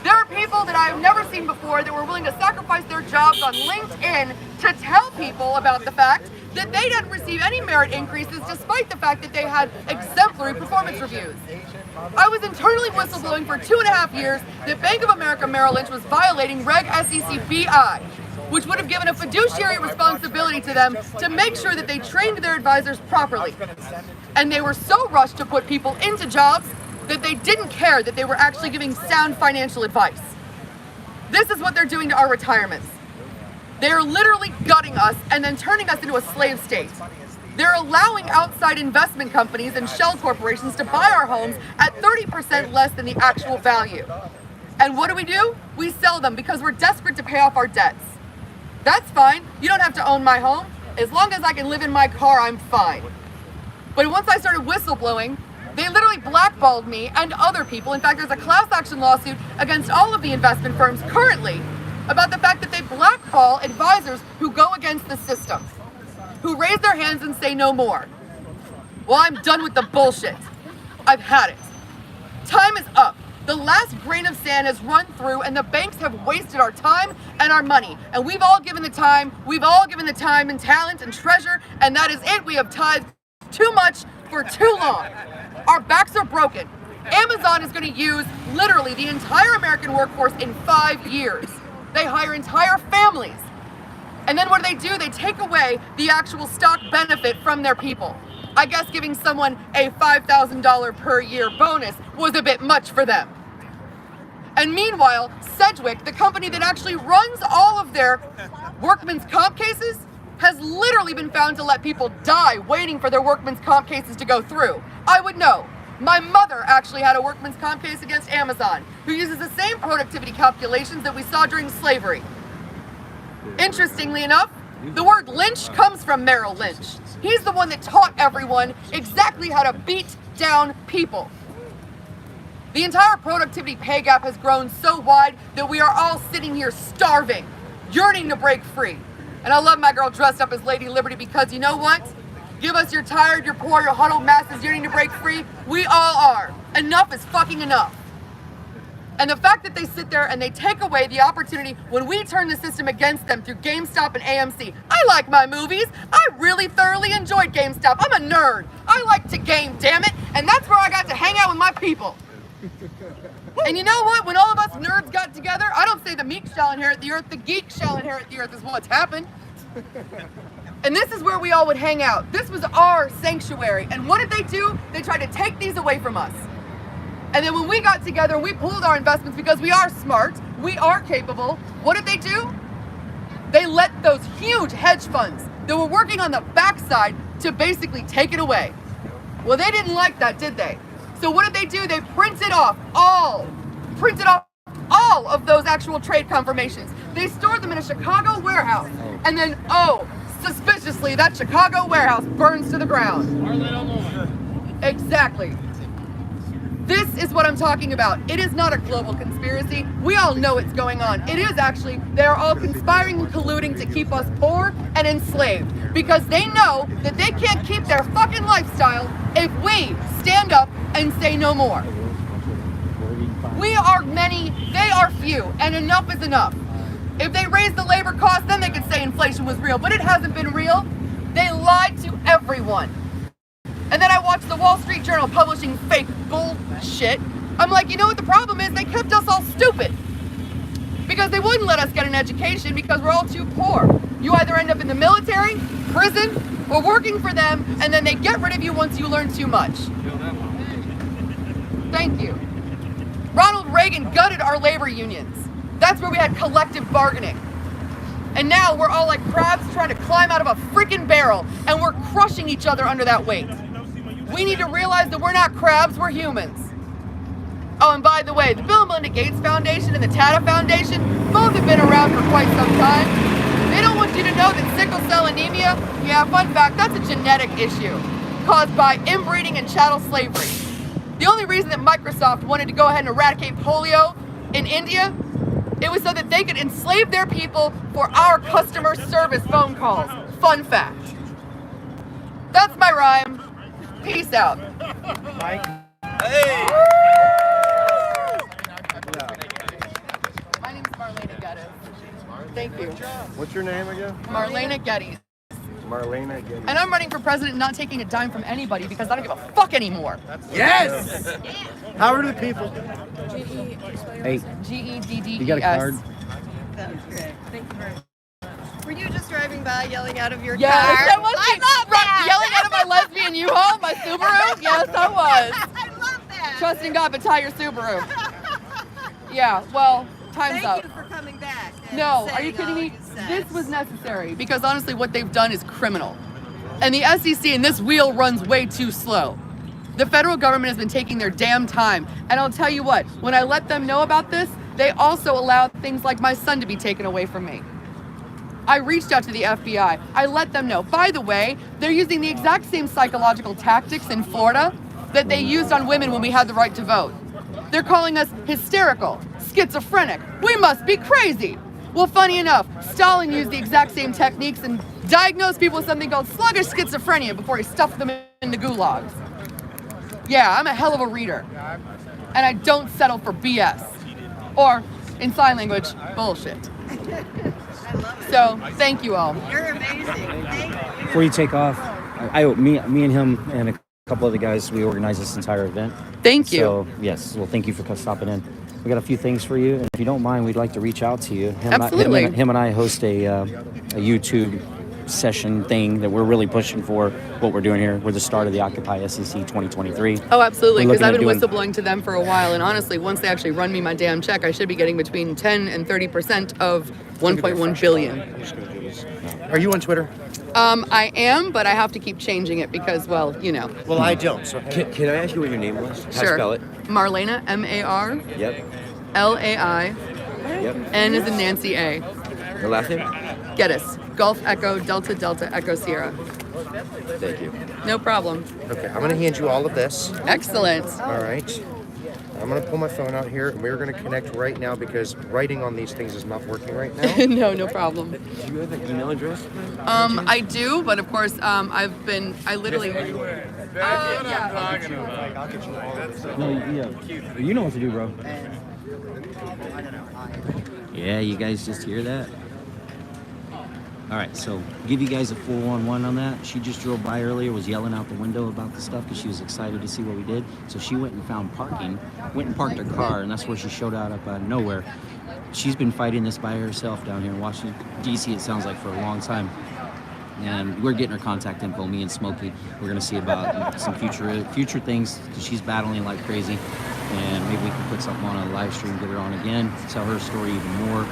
There are people that I've never seen before that were willing to sacrifice their jobs on LinkedIn to tell people about the fact that they didn't receive any merit increases despite the fact that they had exemplary performance reviews. I was internally whistleblowing for 2.5 years that Bank of America Merrill Lynch was violating Reg SEC BI, which would have given a fiduciary responsibility to them to make sure that they trained their advisors properly. And they were so rushed to put people into jobs that they didn't care that they were actually giving sound financial advice. This is what they're doing to our retirements. They're literally gutting us and then turning us into a slave state. They're allowing outside investment companies and shell corporations to buy our homes at 30% less than the actual value. And what do? We sell them because we're desperate to pay off our debts. That's fine. You don't have to own my home. As long as I can live in my car, I'm fine. But once I started whistleblowing, they literally blackballed me and other people. In fact, there's a class action lawsuit against all of the investment firms currently about the fact that they blackball advisors who go against the system, who raise their hands and say no more. Well, I'm done with the bullshit. I've had it. Time is up. The last grain of sand has run through and the banks have wasted our time and our money. And we've all given the time and talent and treasure, and that is it. We have tithed too much for too long. Our backs are broken. Amazon is going to use literally the entire American workforce in 5 years. They hire entire families. And then what do? They take away the actual stock benefit from their people. I guess giving someone a $5,000 per year bonus was a bit much for them. And meanwhile, Sedgwick, the company that actually runs all of their workman's comp cases, has literally been found to let people die waiting for their workman's comp cases to go through. I would know. My mother actually had a workman's comp case against Amazon, who uses the same productivity calculations that we saw during slavery. Interestingly enough, the word lynch comes from Merrill Lynch. He's the one that taught everyone exactly how to beat down people. The entire productivity pay gap has grown so wide that we are all sitting here starving, yearning to break free. And I love my girl dressed up as Lady Liberty because you know what? Give us your tired, your poor, your huddled masses yearning to break free. We all are. Enough is fucking enough. And the fact that they sit there and they take away the opportunity when we turn the system against them through GameStop and AMC. I like my movies. I really thoroughly enjoyed GameStop. I'm a nerd. I like to game, damn it. And that's where I got to hang out with my people. And you know what? When all of us nerds got together, I don't say the meek shall inherit the earth, the geek shall inherit the earth is what's happened. And this is where we all would hang out. This was our sanctuary. And what did they do? They tried to take these away from us. And then when we got together and we pooled our investments because we are smart, we are capable, what did they do? They let those huge hedge funds that were working on the backside to basically take it away. Well, they didn't like that, did they? So what did they do? They printed off all of those actual trade confirmations. They stored them in a Chicago warehouse. And then, suspiciously, that Chicago warehouse burns to the ground. Exactly. This is what I'm talking about. It is not a global conspiracy. We all know what's going on. It is actually, they're all conspiring and colluding to keep us poor and enslaved because they know that they can't keep their fucking lifestyle if we stand up and say no more. We are many, they are few, and enough is enough. If they raise the labor cost, then they could say inflation was real, but it hasn't been real. They lied to everyone. And then I watched the Wall Street Journal publishing fake bullshit. I'm like, you know what the problem is? They kept us all stupid. Because they wouldn't let us get an education because we're all too poor. You either end up in the military, prison, or working for them, and then they get rid of you once you learn too much. Thank you. Ronald Reagan gutted our labor unions. That's where we had collective bargaining. And now we're all like crabs trying to climb out of a freaking barrel, and we're crushing each other under that weight. We need to realize that we're not crabs, we're humans. Oh, and by the way, the Bill and Melinda Gates Foundation and the Tata Foundation both have been around for quite some time. They don't want you to know that sickle cell anemia, yeah, fun fact, that's a genetic issue caused by inbreeding and chattel slavery. The only reason that Microsoft wanted to go ahead and eradicate polio in India, it was so that they could enslave their people for our customer service phone calls. Fun fact. That's my rhyme. Peace out. Mike. Hey! My name's Marlena Geddes. Thank you. What's your name again? Marlena Geddes. Marlena Geddes. And I'm running for president, not taking a dime from anybody because I don't give a fuck anymore. Yes! How are the people? Hey. GEDDES. You got a card? Thank you very much. Were you just driving by yelling out of your Yes, car? I was yelling out of my lesbian U-Haul, my Subaru. Yes, I was. I love that. Trust in God, but tie your Subaru. Yeah, well, time's up. Thank you for coming back. and No, are you saying kidding all me? you said. This was necessary because honestly what they've done is criminal. And the SEC and this wheel runs way too slow. The federal government has been taking their damn time. And I'll tell you what, when I let them know about this, they also allowed things like my son to be taken away from me. I reached out to the FBI. I let them know. By the way, they're using the exact same psychological tactics in Florida that they used on women when we had the right to vote. They're calling us hysterical, schizophrenic. We must be crazy. Well, funny enough, Stalin used the exact same techniques and diagnosed people with something called sluggish schizophrenia before he stuffed them in the gulags. Yeah, I'm a hell of a reader. And I don't settle for BS. Or, in sign language, bullshit. So, thank you all. You're amazing. Thank you. Before you take off, me and him and a couple other guys, we organized this entire event. Thank you. So, yes, well, thank you for stopping in. We got a few things for you, and if you don't mind, we'd like to reach out to you. Absolutely. Him and I host a YouTube session thing that we're really pushing for what we're doing here. We're the start of the Occupy SEC 2023. Oh, absolutely, We're because I've been looking at whistleblowing to them for a while, and honestly, once they actually run me my damn check, I should be getting between 10 and 30% of 1.1 billion. Are you on Twitter? I am, but I have to keep changing it because, well, you know. Well, I don't. So Can I ask you what your name was? How to Sure. spell it? Marlena, M-A-R, Yep. L-A-I, Yep. N as in Nancy A. Your last name? Geddes. Golf Echo, Delta Delta Echo Sierra. Thank you. No problem. Okay, I'm gonna hand you all of this. Excellent. All right. I'm gonna pull my phone out here, and we're gonna connect right now because writing on these things is not working right now. No problem. Do you have an email address? I do, but of course, I literally. No, you know what to do, bro. Yeah, you guys just hear that? All right, so give you guys a 411 on that. She just drove by earlier, was yelling out the window about the stuff because she was excited to see what we did. So she went and found parking, went and parked her car, and that's where she showed out up out of nowhere. She's been fighting this by herself down here in Washington, D.C., it sounds like, for a long time. And we're getting her contact info, me and Smokey. We're gonna see about some future things because she's battling like crazy. And maybe we can put something on a live stream, get her on again, tell her story even more.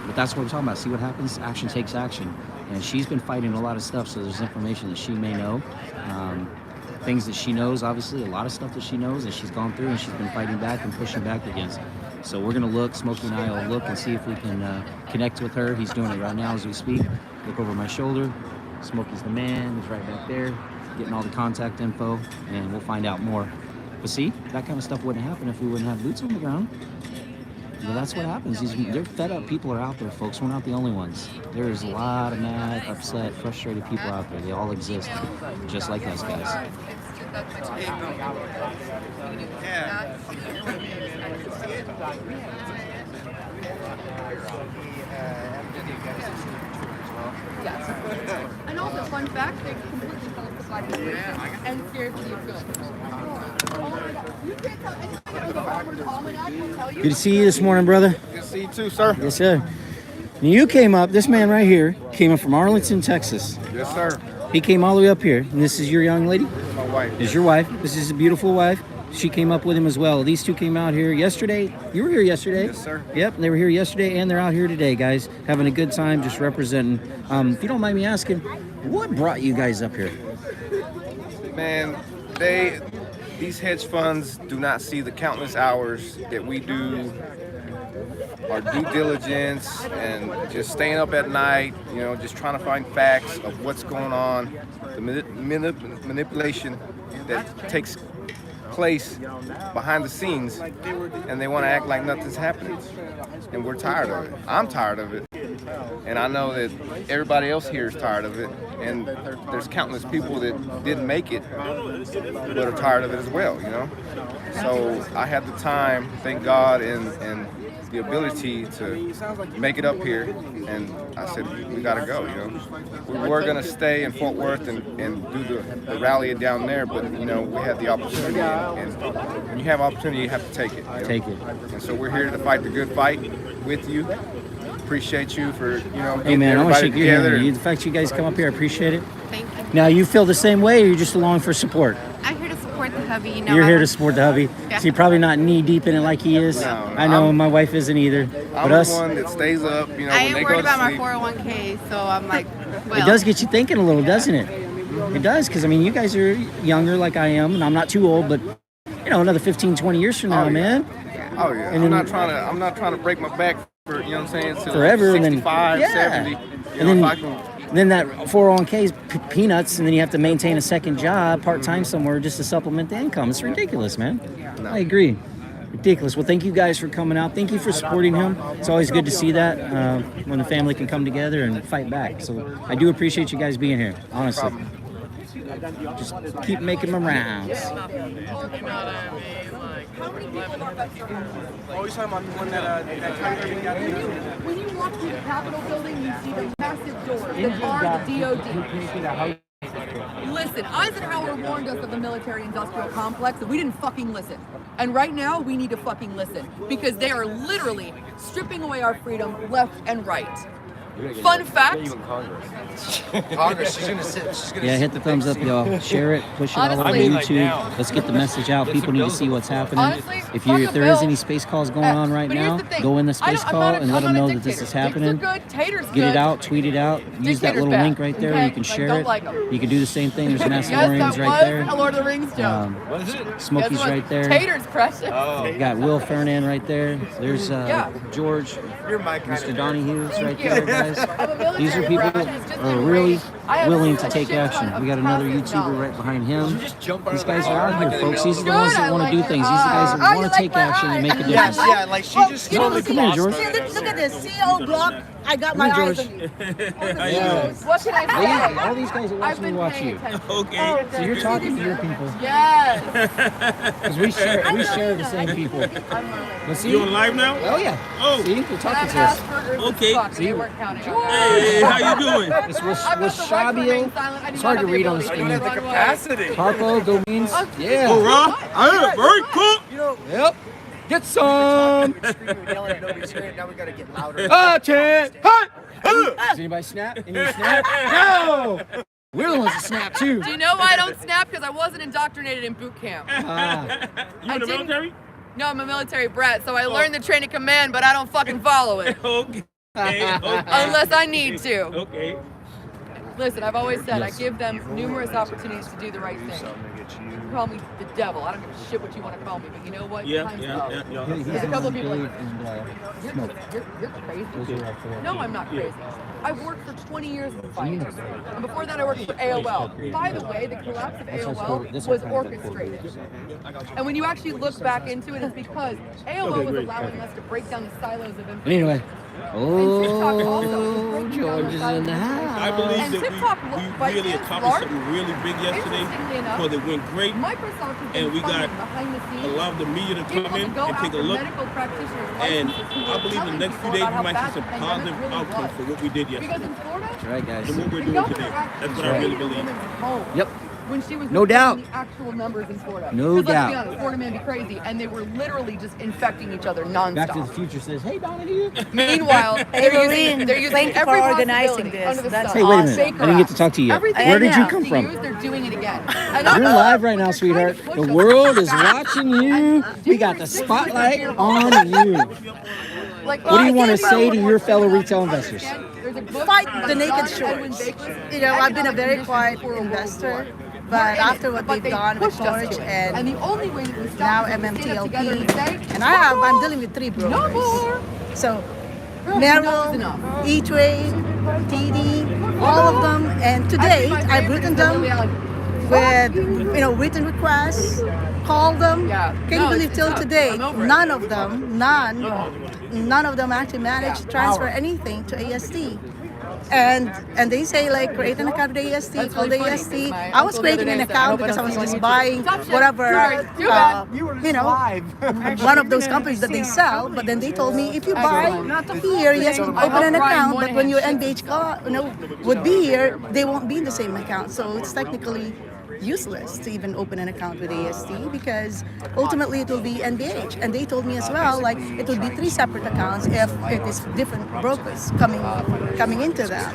But that's what we're talking about. See what happens? Action takes action. And she's been fighting a lot of stuff, so there's information that she may know. Things that she knows, obviously, a lot of stuff that she knows and she's gone through and she's been fighting back and pushing back against. So we're gonna look, Smokey and I will look and see if we can connect with her. He's doing it right now as we speak. Look over my shoulder. Smokey's the man, he's right back there, getting all the contact info, and we'll find out more. But see, that kind of stuff wouldn't happen if we wouldn't have boots on the ground. Well, that's what happens. They're fed up people are out there, folks. We're not the only ones. There's a lot of mad, upset, frustrated people out there. They all exist, just like us guys. Yes. And also, fun fact, they completely falsified and scared me of good. Good to see you this morning, brother. Good to see you too, sir. Yes, sir. Now you came up, this man right here, came up from Arlington, Texas. Yes, sir. He came all the way up here, and this is your young lady? My wife. This is your wife. This is a beautiful wife. She came up with him as well. These two came out here yesterday. You were here yesterday. Yes, sir. Yep, they were here yesterday, and they're out here today, guys, having a good time, just representing. If you don't mind me asking, what brought you guys up here? Man, these hedge funds do not see the countless hours that we do, our due diligence, and just staying up at night, you know, just trying to find facts of what's going on, the manipulation that takes place behind the scenes, and they want to act like nothing's happening. And we're tired of it. I'm tired of it. And I know that everybody else here is tired of it. And there's countless people that didn't make it but are tired of it as well, you know? So I had the time, thank God, and the ability to make it up here, and I said, we gotta go, you know. We were gonna stay in Fort Worth and do the rally down there, but you know, we had the opportunity, and when you have opportunity, you have to take it. You know? Take it. And so we're here to fight the good fight with you. Appreciate you for, you know, Hey getting man, I want to everybody shake your together. hand. The fact you guys come up here, I appreciate it. Thank you. Now, you feel the same way, or you're just along for support? I'm here to support the hubby. You know, You're here to support the hubby. Yeah. So you're probably not knee deep in it like he is. No, I know my wife isn't either. I'm But the us, one that stays up, you know, I when ain't they worried go to about my sleep. 401k, so I'm like, well. it does get you thinking a little, doesn't it? It does, because I mean, you guys are younger like I am, and I'm not too old, but you know, another 15, 20 years from now, Oh, yeah. man. Oh yeah, And I'm then- not trying to break my back for, you know what I'm saying, to Forever, and then 65, yeah. 70. You And know, then- if I can, Then that 401k is peanuts, and then you have to maintain a second job, part-time somewhere, just to supplement the income. It's ridiculous, man. I agree. Ridiculous. Well, thank you guys for coming out. Thank you for supporting him. It's always good to see that when the family can come together and fight back. So I do appreciate you guys being here, honestly. Just keep making them rounds. Oh, you're talking about the one that When you walk through the Capitol building, you see the massive doors that are the DOD. Listen, Eisenhower warned us of the military-industrial complex, and we didn't fucking listen. And right now, we need to fucking listen, because they are literally stripping away our freedom left and right. Fun fact. Congress, she's gonna sit. Yeah, hit the thumbs up, y'all. Share it, push it all over Honestly, YouTube. Let's get the message out. People need to see what's happening. Honestly, If fuck a there is bill. any space calls going on right But here's now, the thing. go in the I space don't- I'm call not a- and let I'm them not a know that this is dictator. happening. Dicks are good, taters Get good. it out, tweet it out. Use that Dictator's little bad, link right there. okay? You can Like, share don't it. like 'em. You can do the same thing. There's Yes, Mandalorians that right was there. a Lord of the Rings joke. What is it? Guess Smokey's what? right there. Taters, precious. You got Will Fernand right there. There's Yeah. George, Mr. Donahue's right you. there, guys. I'm a military These are people brat. that Just are been really raised. I have willing a to take shit action. ton We got of another passive YouTuber knowledge. right behind him. These guys are out here, folks. These are the Good, ones that I want to like do it. things. These are the guys Oh, that you want to like take my action and make a eye? difference. Yeah, like she just Come here, George. Look at this CO block. I got Come my here, eyes George. on you. Yeah. What can I say? All these guys are I've watching me been watch paying you. attention. Okay. So you're talking to your people. Yes. Because we share the same people. Let's see. You on live now? Oh, yeah. Oh. See, they're And talking I've to us. Asperger's Okay. as fuck, and See? they weren't counting. Hey, how you doing? It's was I've got the right to Shabio. remain silent. I do It's not hard to have the read on the ability screen. to run away. Harpo, go means. Yeah. Oh, Rob? I am very cool. You know, Yep. Get some. screaming, yelling, and nobody's hearing. Now we gotta get louder. Ah, chant. Hi. Does anybody snap? Any snap? No. We're the ones that snap too. Do you know why I don't snap? Because I wasn't indoctrinated in boot camp. Ah. You in the military? No, I'm a military brat, so I learned the chain of command, but I don't fucking follow it. Okay. Unless I need to. Okay. Listen, I've always said I give them numerous opportunities to do the right thing. You can call me the devil. I don't give a shit what you want to call me, but you know what? Yeah, Time's yeah, up. yeah, yeah. There's a couple of people like, and Smoke. you're crazy. Those are up there. No, I'm not crazy. I've worked for 20 years in finance. And before that, I worked for AOL. By the way, the collapse of AOL was orchestrated. And when you actually look back into it, it's because AOL was allowing us to break down the silos of information. Anyway. TikTok also Oh, breaks down George the is silos in the of house. I believe And that TikTok, by we really its accomplished large- something really big yesterday Interestingly enough, because it went great. Microsoft has been And we got funding behind the scenes allow the media to people come in go and take a after look. medical practitioners' And licenses who I were believe the telling next few people days about we how might bad see some the pandemic positive really outcomes was. for what we did Because yesterday. in Florida, That's right, guys. And what we're the doing governor today. actually That's what I stayed really in believe. women's homes. Yep. when she was No doubt. the actual numbers in Florida. No 'Cause let's doubt. be honest, Florida man be crazy, and they were literally just infecting each other nonstop. Back to the Future says, "Hey, Donahue." Meanwhile, Hey, they're Maureen, using thank you every for organizing possibility this. under the That's sun. Hey, wait a minute. Baker I didn't get to apps. talk to you yet. Everything Where did you else come they from? use, they're doing it again. You're live right now, sweetheart. The world is watching you. We got the spotlight on you. Like, What do you want to say to your fellow retail investors? Fight the naked shorts. You know, I've been a very quiet investor, but after what they've done with Torch and the only way that we now stop MMTLP, and I'm dealing with 3 brokers. So Merrill, E-Trade, TD, all of them, and to date I've written them with written requests, called them. Can you believe till today none of them actually managed to transfer anything to AST. And they say like create an account with AST, call the AST. I was creating an account because I was just buying whatever one of those companies that they sell. But then they told me if you buy here, yes, open an account. But when your NBH would be here, they won't be in the same account. So it's technically useless to even open an account with AST because ultimately it will be NBH. And they told me as well, like it would be 3 separate accounts if it is different brokers coming into them.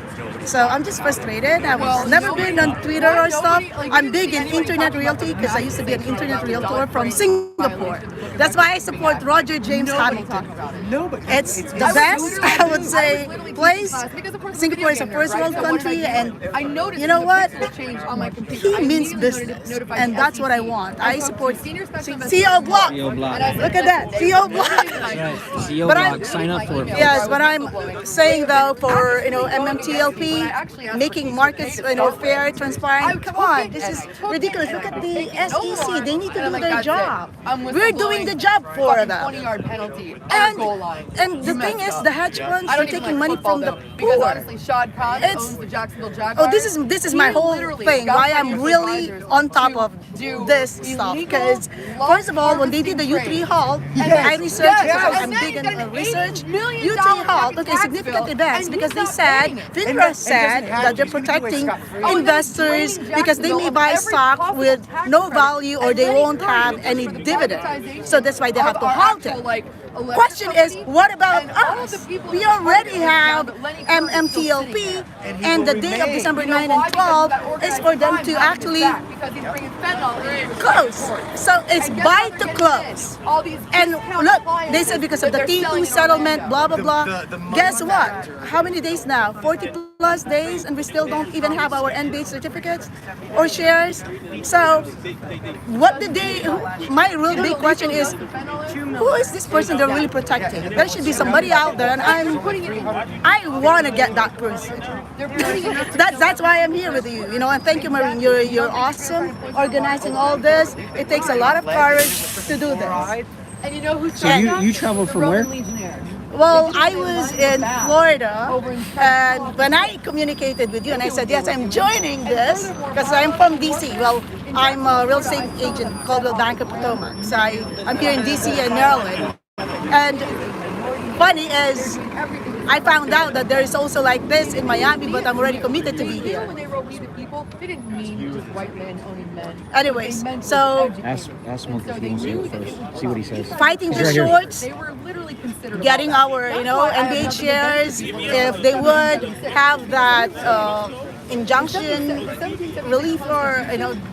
So I'm just frustrated. I've never been on Twitter or stuff. I'm big in internet realty because I used to be an internet realtor from Singapore. That's why I support Roger James Hamilton. It's the best, I would say, place. Singapore is a first world country, and you know what? He means business, and that's what I want. I support CEO Block. Look at that, CEO Block. CEO Block, sign up for it. Yes, but I'm saying though for MMTLP, making markets fair, transparent. Come on, this is ridiculous. Look at the SEC. They need to do their job. We're doing the job for them. 20-yard penalty And the thing is, the hedge funds are taking money from the because poor. honestly, Shad Khan owns the Jacksonville Jaguars. Oh, this is my whole thing. Why I'm really on top of this stuff. Because first of all, when they did the U3 halt, I researched because I'm big in research. U3 halt, okay, significant events because they said FINRA said that they're protecting investors because they may buy stock with no value or they won't have any dividend. So that's why they have to halt it. Question is, what about us? We already have MMTLP, and the day of December 9 and 12 is for them to actually close. So it's buy to close. And look, they said because of the T2 settlement, blah, blah, blah. Guess what? How many days now? 40 plus days, and we still don't even have our NBH certificates or shares. So what did they, my real big question is, who is this person they're really protecting? There should be somebody out there, and I want to get that person. That's why I'm here with you, and thank you, Maureen. You're awesome organizing all this. It takes a lot of courage to do this. And you know who's So you traveled from where? Well, I was in Florida, and when I communicated with you and I said, yes, I'm joining this, because I'm from DC. Well, I'm a real estate agent, Coldwell Banker Potomac. So I'm here in DC and Maryland. And funny is, I found out that there is also like this in Miami, but I'm already committed to be here. When they wrote We the People, they didn't mean just white men owning men. Anyways, so ask Smokey if he wants to go first. See what he says. Fighting the He's right here. shorts, getting our NBH shares, if they would have that injunction relief, or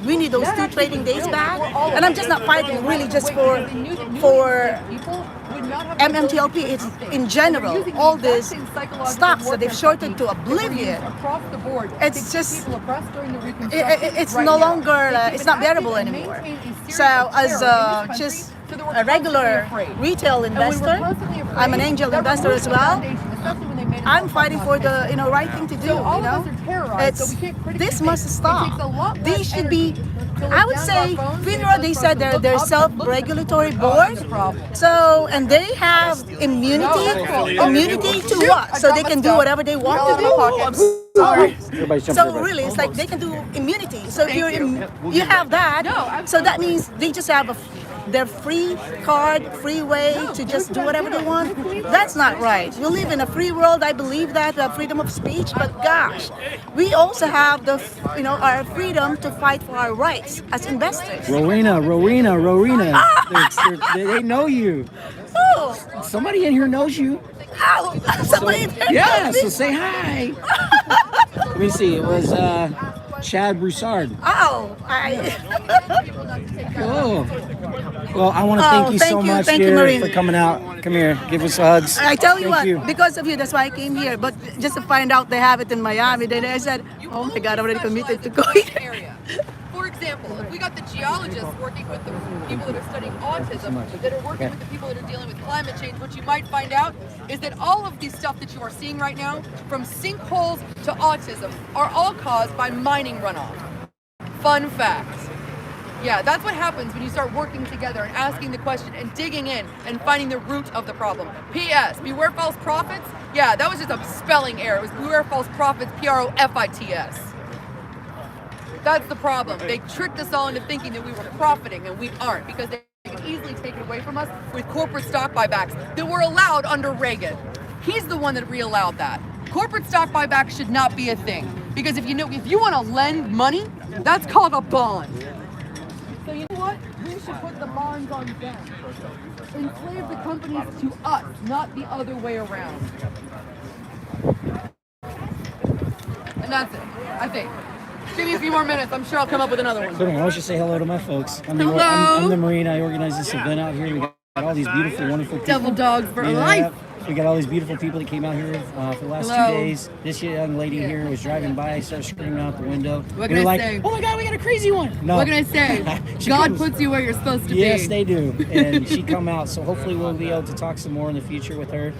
we need those 2 trading days back. And I'm just not fighting really just for MMTLP. It's in general all these stocks that they've shorted to oblivion. It's just it's no longer it's not bearable anymore. So as just a regular retail investor, I'm an angel investor as well. I'm fighting for the right thing to do. This must stop. They should be. I would say FINRA. They said they're self-regulatory board. So and they have immunity. Immunity to what? So they can do whatever they want to do. So really, it's like they can do immunity. So if you have that, so that means they just have their free card, free way to just do whatever they want. That's not right. We live in a free world. I believe that, freedom of speech. But gosh, we also have our freedom to fight for our rights as investors. Rowena. They know you. Oh, Somebody in here knows you. oh, somebody there knows Yeah, me. so say hi. Let me see. It was Chad Broussard. Oh, Oh. Well, I want to thank you so much, thank you, dear, Marine. for coming out. Come here, give us hugs. I tell you Thank what, because of you, that's why I came here. But just to find out they have it in Miami, then I said, oh my God, I'm already committed to go here. For example, if we got the geologists working with the people that are studying autism, that are working with the people that are dealing with climate change, what you might find out is that all of the stuff that you are seeing right now, from sinkholes to autism, are all caused by mining runoff. Fun fact. Yeah, that's what happens when you start working together and asking the question and digging in and finding the root of the problem. P.S. Beware false prophets? Yeah, that was just a spelling error. It was beware false prophets, Profits. That's the problem. They tricked us all into thinking that we were profiting, and we aren't, because they can easily take it away from us with corporate stock buybacks that were allowed under Reagan. He's the one that re-allowed that. Corporate stock buybacks should not be a thing, because if you want to lend money, that's called a bond. So you know what? We should put the bonds on them. Enslave the companies to us, not the other way around. And that's it, I think. Give me a few more minutes. I'm sure I'll come up with another one. Come on, I want you to say hello to my folks. I'm Hello. I'm the Marine. I organized this event out here. We got all these beautiful, wonderful people. Devil dogs for life. We got all these beautiful people that came out here for the last Hello. 2 days. This young lady here was driving by, started screaming out the window. What We can were I like, say? oh my God, we got a crazy one. No. What can I say? God puts you where you're supposed to be. Yes, they do. And she come out, so hopefully we'll be able to talk some more in the future with her.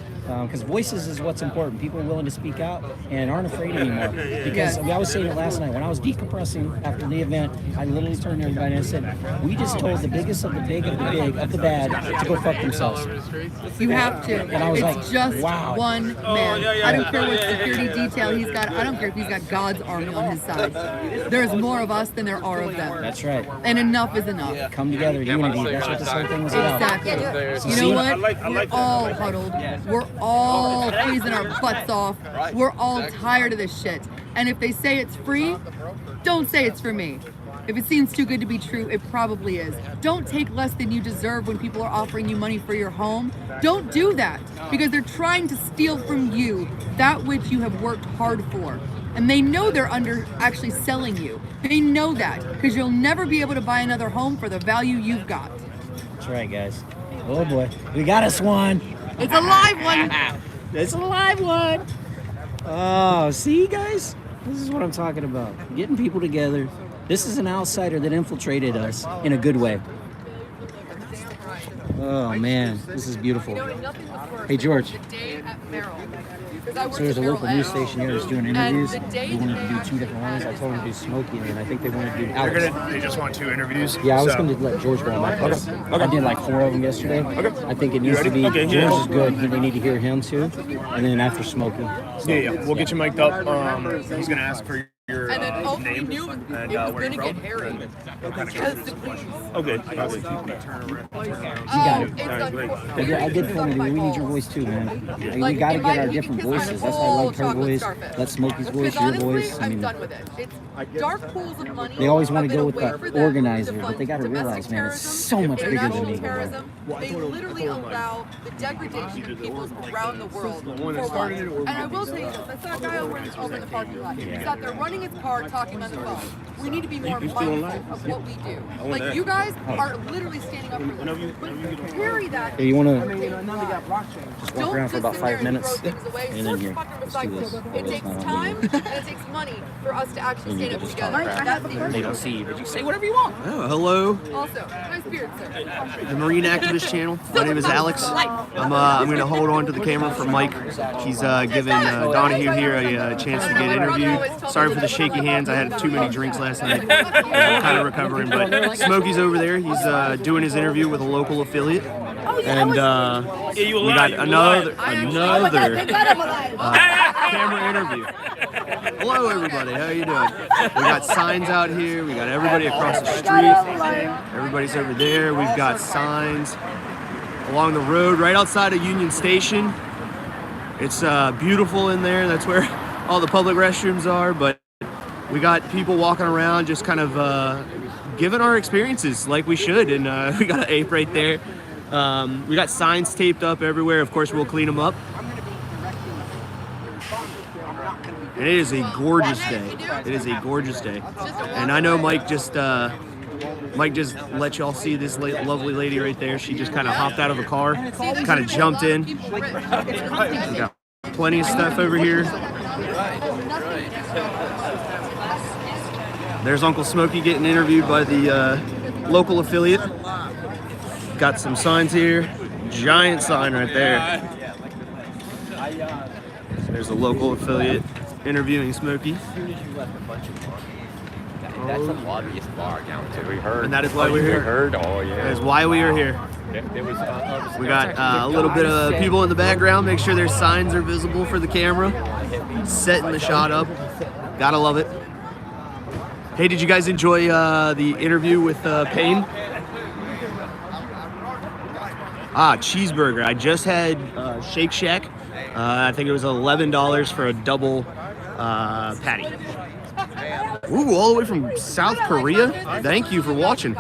Because voices is what's important. People are willing to speak out and aren't afraid anymore. Because I was saying it last night when I was decompressing after the event. I literally turned to everybody and I said, "We just told the biggest of the big of the big of the bad to go fuck themselves." You have to. And I was it's like, just wow. one man. I don't care what security detail he's got. I don't care if he's got God's army on his side. There's more of us than there are of them. That's right. And enough is enough. Come together, unity. That's what this whole thing was about. Exactly. You know what? We're all huddled. We're all freezing our butts off. We're all tired of this shit. And if they say it's free, don't say it's for me. If it seems too good to be true, it probably is. Don't take less than you deserve when people are offering you money for your home. Don't do that, because they're trying to steal from you that which you have worked hard for. And they know they're actually selling you. They know that, because you'll never be able to buy another home for the value you've got. That's right, guys. Oh boy, we got us one. It's a live one. It's a live one. Oh, see, guys? This is what I'm talking about. Getting people together. This is an outsider that infiltrated us in a good way. Oh, man. This is beautiful. Hey, George. So there's a local news station here that's doing interviews. They wanted to do 2 different ones. I told them to do Smokey, and I think they want to do Alex. They just want 2 interviews? Yeah, I was going to let George go on my place. I did like 4 of them yesterday. I think it needs to be, George is good. They need to hear him too. And then after Smokey. So, Yeah, we'll get you mic'd up. He's going to ask for your name knew it and was where going to you're get from. hairy. Okay. You got it. I did for me. We need your voice too, man. We got to get our different voices. That's why I liked her voice. That's Smokey's voice, your voice. I mean, I'm done with it. It's dark pools of money. they always want to go with the organizer, but they got to realize, man, it's so much bigger than me. They literally allow the degradation of peoples around the world for one. And I will tell you this, I saw a guy over in the parking lot. He's out there running his car, talking on the phone. We need to be more mindful of what we do. Like, you guys are literally standing up for this. But carry that. Hey, you want to just walk around for about 5 minutes, and then here, let's do this. It takes time and it takes money for us to actually stand up together. That's the They don't see you, but you say whatever you want. Oh, hello. Also, nice beard, sir. The Marine Activist Channel. My name is Alex. I'm going to hold on to the camera for Mike. He's giving Donahue here a chance to get interviewed. Sorry for the shaky hands. I had too many drinks last night. I'm kind of recovering, but Smokey's over there. He's doing his interview with a local affiliate. And we got another camera interview. Hello, everybody. How you doing? We got signs out here. We got everybody across the street. Everybody's over there. We've got signs along the road right outside of Union Station. It's beautiful in there. That's where all the public restrooms are. But we got people walking around just kind of giving our experiences like we should. And we got an ape right there. We got signs taped up everywhere. Of course, we'll clean them up. And it is a gorgeous day. It is a gorgeous day. And I know Mike just let y'all see this lovely lady right there. She just kind of hopped out of a car, kind of jumped in. We got plenty of stuff over here. There's Uncle Smokey getting interviewed by the local affiliate. Got some signs here. Giant sign right there. There's a local affiliate interviewing Smokey. That's a lobbyist bar down there. We heard. And that is why we're here. Heard? Oh, yeah. That is why we are here. We got a little bit of people in the background. Make sure their signs are visible for the camera. Setting the shot up. Gotta love it. Hey, did you guys enjoy the interview with Payne? Cheeseburger. I just had Shake Shack. I think it was $11 for a double patty. Ooh, all the way from South Korea? Thank you for watching.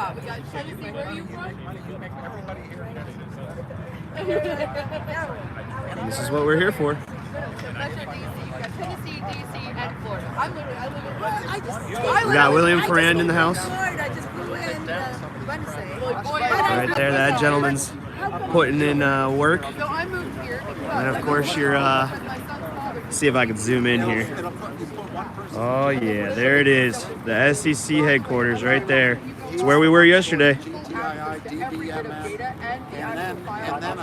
This is what we're here for. We got William Ferrand in the house. Right there, that gentleman's putting in work. And of course you're, see if I can zoom in here. Oh yeah, there it is. The SEC headquarters right there. It's where we were yesterday.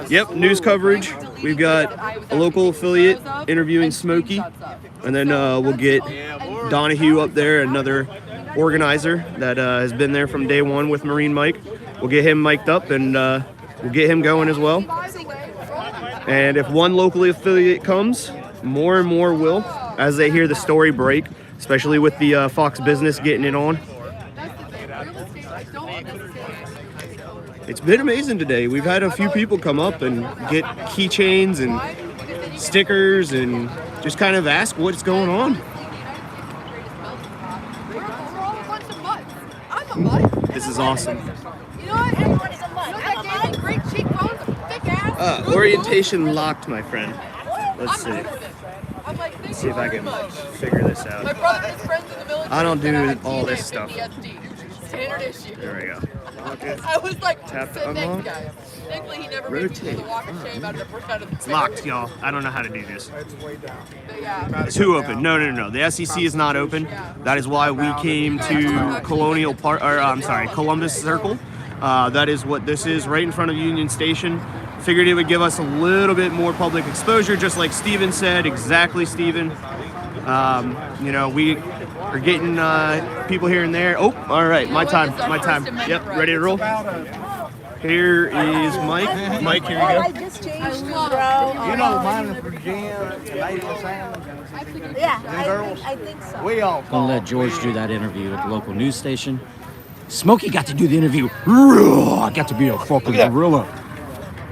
Yep, news coverage. We've got a local affiliate interviewing Smokey. And then we'll get Donahue up there, another organizer that has been there from day one with Marine Mike. We'll get him mic'd up and we'll get him going as well. And if one locally affiliate comes, more and more will as they hear the story break, especially with the Fox Business getting it on. It's been amazing today. We've had a few people come up and get keychains and stickers and just kind of ask what's going on. This is awesome. Orientation locked, my friend. Let's see. Let's see if I can figure this out. My brother and his friends in the military. I don't do all this stuff. Standard issue. There we go. I was like, Tap to sit next unlock. guy. Thankfully, he never made me the walk of shame out of the It's locked, y'all. I don't know how to do this. Yeah. It's who open? No. The SEC is not open. That is why we came to Columbus Circle. That is what this is, right in front of Union Station. Figured it would give us a little bit more public exposure, just like Steven said. Exactly, Steven. You know, we are getting people here and there. Oh, all right, my time. Yep, ready to roll. Here is Mike. Mike, here you go. I just changed you, bro. You know, mine is for Jim, tomato salad. Yeah, I think so. We all Gonna let George do that interview at the local news station. Smokey got to do the interview. I got to be a fucking gorilla.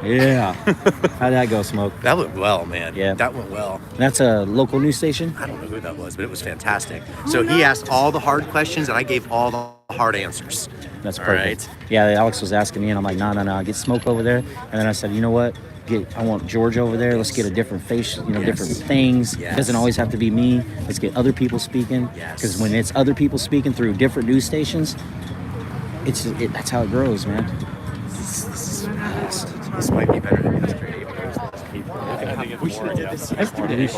Yeah. How'd that go, Smoke? That went well, man. Yeah. That went well. That's a local news station? I don't know who that was, but it was fantastic. So he asked all the hard questions, and I gave all the hard answers. That's perfect. Right. Yeah, Alex was asking me, and I'm like, no, get Smoke over there. And then I said, you know what? I want George over there. Let's get a different face, different things. Yes. It doesn't always have to be me. Let's get other people speaking. Because when it's other people speaking through different news stations, that's how it grows, man. This might be better than yesterday. We should have did this yesterday.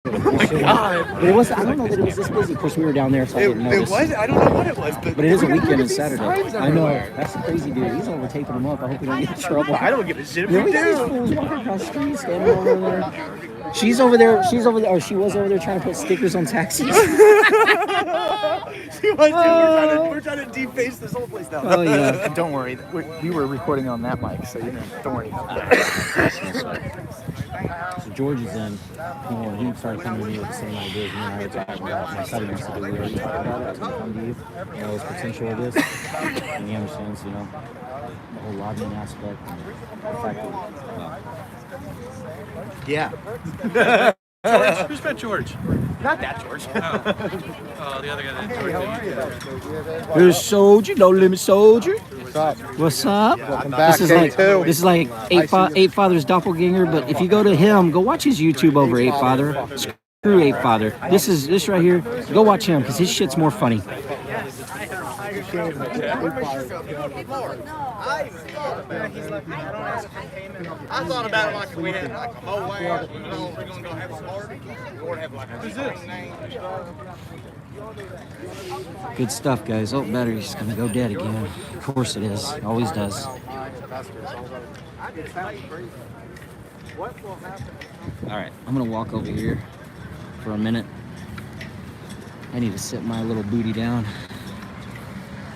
Oh my God! But it was. I don't know that it was this busy. Of course, we were down there, so I didn't notice. It was. I don't know what it was, but it is a weekend and Saturday. I know. That's the crazy dude. He's overtaking them up. I hope we don't get in trouble. I don't give a shit if we got these fools walking across the street, standing over there. She's over there. Or she was over there trying to put stickers on taxis. She We're trying to deface this whole place now. Oh, yeah. Don't worry, we were recording on that mic, so don't worry about that. So George is in. You know, he started coming to me with the same ideas. Me and I were talking about. My son wants to do. We already talked about it. I was going to come to you. You know, his potential of this. And he understands, you know, the whole lobbying aspect and the fact that, yeah. George, who's met George? Not that George. Oh, the other guy that George. There's Soldier, No Limit Soldier. What's up? What's up? Welcome back. This is like Eight Father's doppelganger. But if you go to him, go watch his YouTube over Eight Father. Screw Eight Father. This right here. Go watch him because his shit's more funny. I thought about it like we had like a whole house. We're gonna go have a party. We're gonna have like a name and stuff. Good stuff, guys. Oh, battery's gonna go dead again. Of course it is. Always does. All right, I'm gonna walk over here for a minute. I need to sit my little booty down,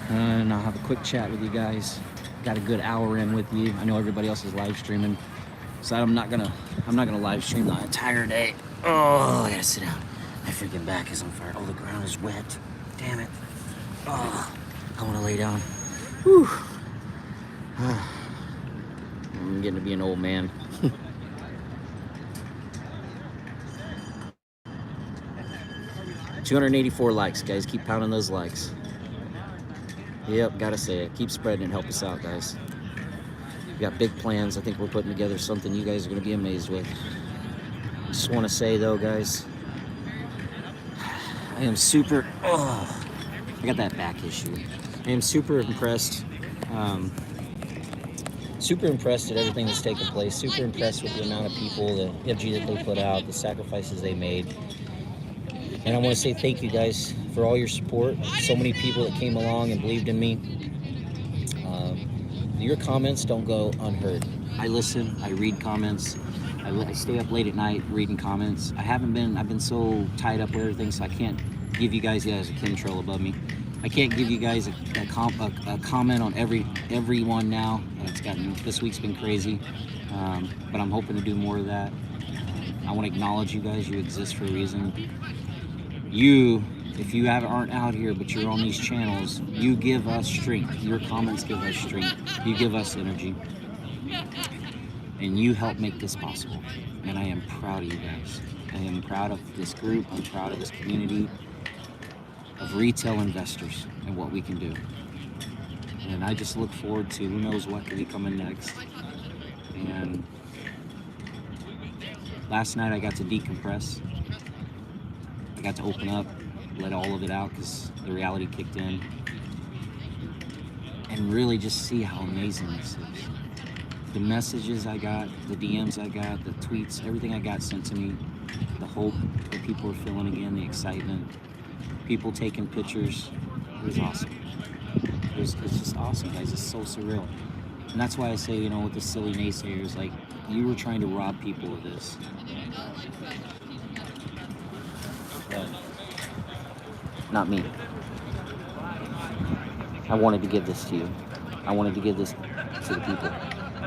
and I'll have a quick chat with you guys. Got a good hour in with you. I know everybody else is live streaming, so I'm not gonna live stream the entire day. Oh, I gotta sit down. My freaking back is on fire. Oh, the ground is wet. Damn it. Oh, I want to lay down. Whew. I'm getting to be an old man. $284 likes, guys. Keep pounding those likes. Yep, gotta say it. Keep spreading and help us out, guys. We got big plans. I think we're putting together something you guys are gonna be amazed with. Just want to say though, guys, I am super. Oh, I got that back issue. I am super impressed. Super impressed at everything that's taken place. Super impressed with the amount of people, the energy that they put out, the sacrifices they made. And I want to say thank you guys for all your support. So many people that came along and believed in me. Your comments don't go unheard. I listen, I read comments. I stay up late at night reading comments. I've been so tied up with everything, so I can't give you guys, yeah, there's a chemtrail above me. I can't give you guys a comment on everyone now. This week's been crazy, but I'm hoping to do more of that. I want to acknowledge you guys. You exist for a reason. You, if you aren't out here, but you're on these channels, you give us strength. Your comments give us strength. You give us energy. And you help make this possible. And I am proud of you guys. I am proud of this group. I'm proud of this community of retail investors and what we can do. And I just look forward to who knows what could be coming next. And last night I got to decompress. I got to open up, let all of it out because the reality kicked in. And really just see how amazing this is. The messages I got, the DMs I got, the tweets, everything I got sent to me, the hope that people are feeling again, the excitement, people taking pictures, it was awesome. It's just awesome, guys. It's so surreal. And that's why I say, you know, with the silly naysayers, like, you were trying to rob people of this. But not me. I wanted to give this to you. I wanted to give this to the people.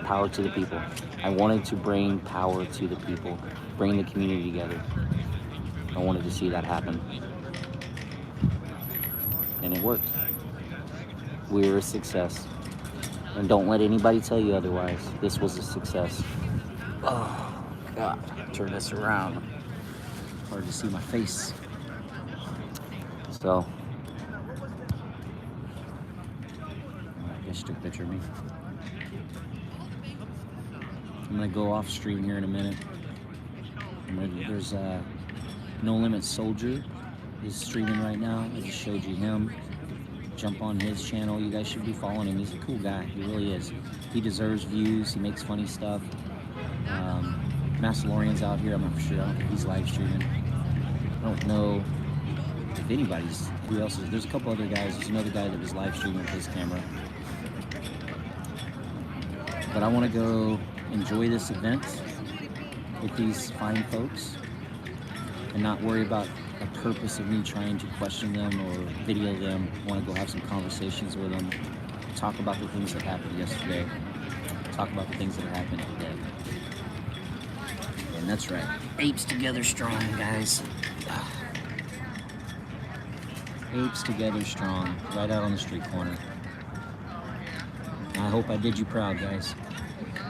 Power to the people. I wanted to bring power to the people, bring the community together. I wanted to see that happen. And it worked. We were a success. And don't let anybody tell you otherwise. This was a success. Oh, God. Turn this around. Hard to see my face. So, I guess you took a picture of me. I'm gonna go off stream here in a minute. There's No Limit Soldier is streaming right now. I just showed you him. Jump on his channel. You guys should be following him. He's a cool guy. He really is. He deserves views. He makes funny stuff. Massalorian's out here. I'm not for sure. I don't think he's live streaming. I don't know if anybody's. Who else is? There's a couple other guys. There's another guy that was live streaming with his camera. But I want to go enjoy this event with these fine folks and not worry about a purpose of me trying to question them or video them. I want to go have some conversations with them, talk about the things that happened yesterday, talk about the things that are happening today. And that's right, apes together strong, guys. Apes together strong, right out on the street corner. I hope I did you proud, guys.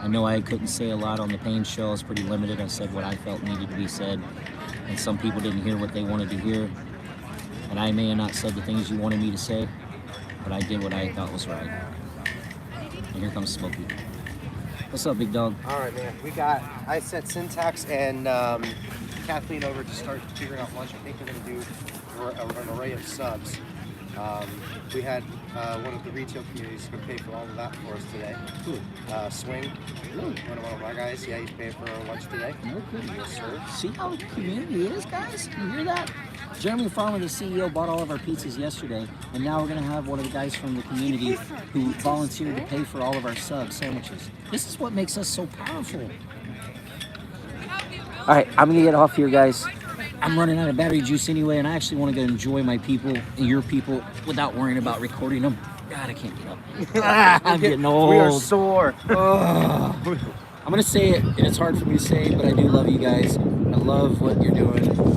I know I couldn't say a lot on the Pain show. I was pretty limited. I said what I felt needed to be said, and some people didn't hear what they wanted to hear. And I may have not said the things you wanted me to say, but I did what I thought was right. And here comes Smokey. What's up, big dog? All right, man. I sent Syntax and Kathleen over to start figuring out lunch. I think we're going to do an array of subs. We had one of the retail communities going to pay for all of that for us today. Swing, one of my guys. Yeah, he's paying for our lunch today. No kidding. Yes, sir. See how the community is, guys? You hear that? Jeremy Farmer, the CEO, bought all of our pizzas yesterday, and now we're going to have one of the guys from the community who volunteered to pay for all of our sandwiches. This is what makes us so powerful. All right, I'm going to get off here, guys. I'm running out of battery juice anyway, and I actually want to go enjoy my people and your people without worrying about recording them. God, I can't get up. I'm getting old. We are sore. I'm going to say it, and it's hard for me to say, but I do love you guys. I love what you're doing.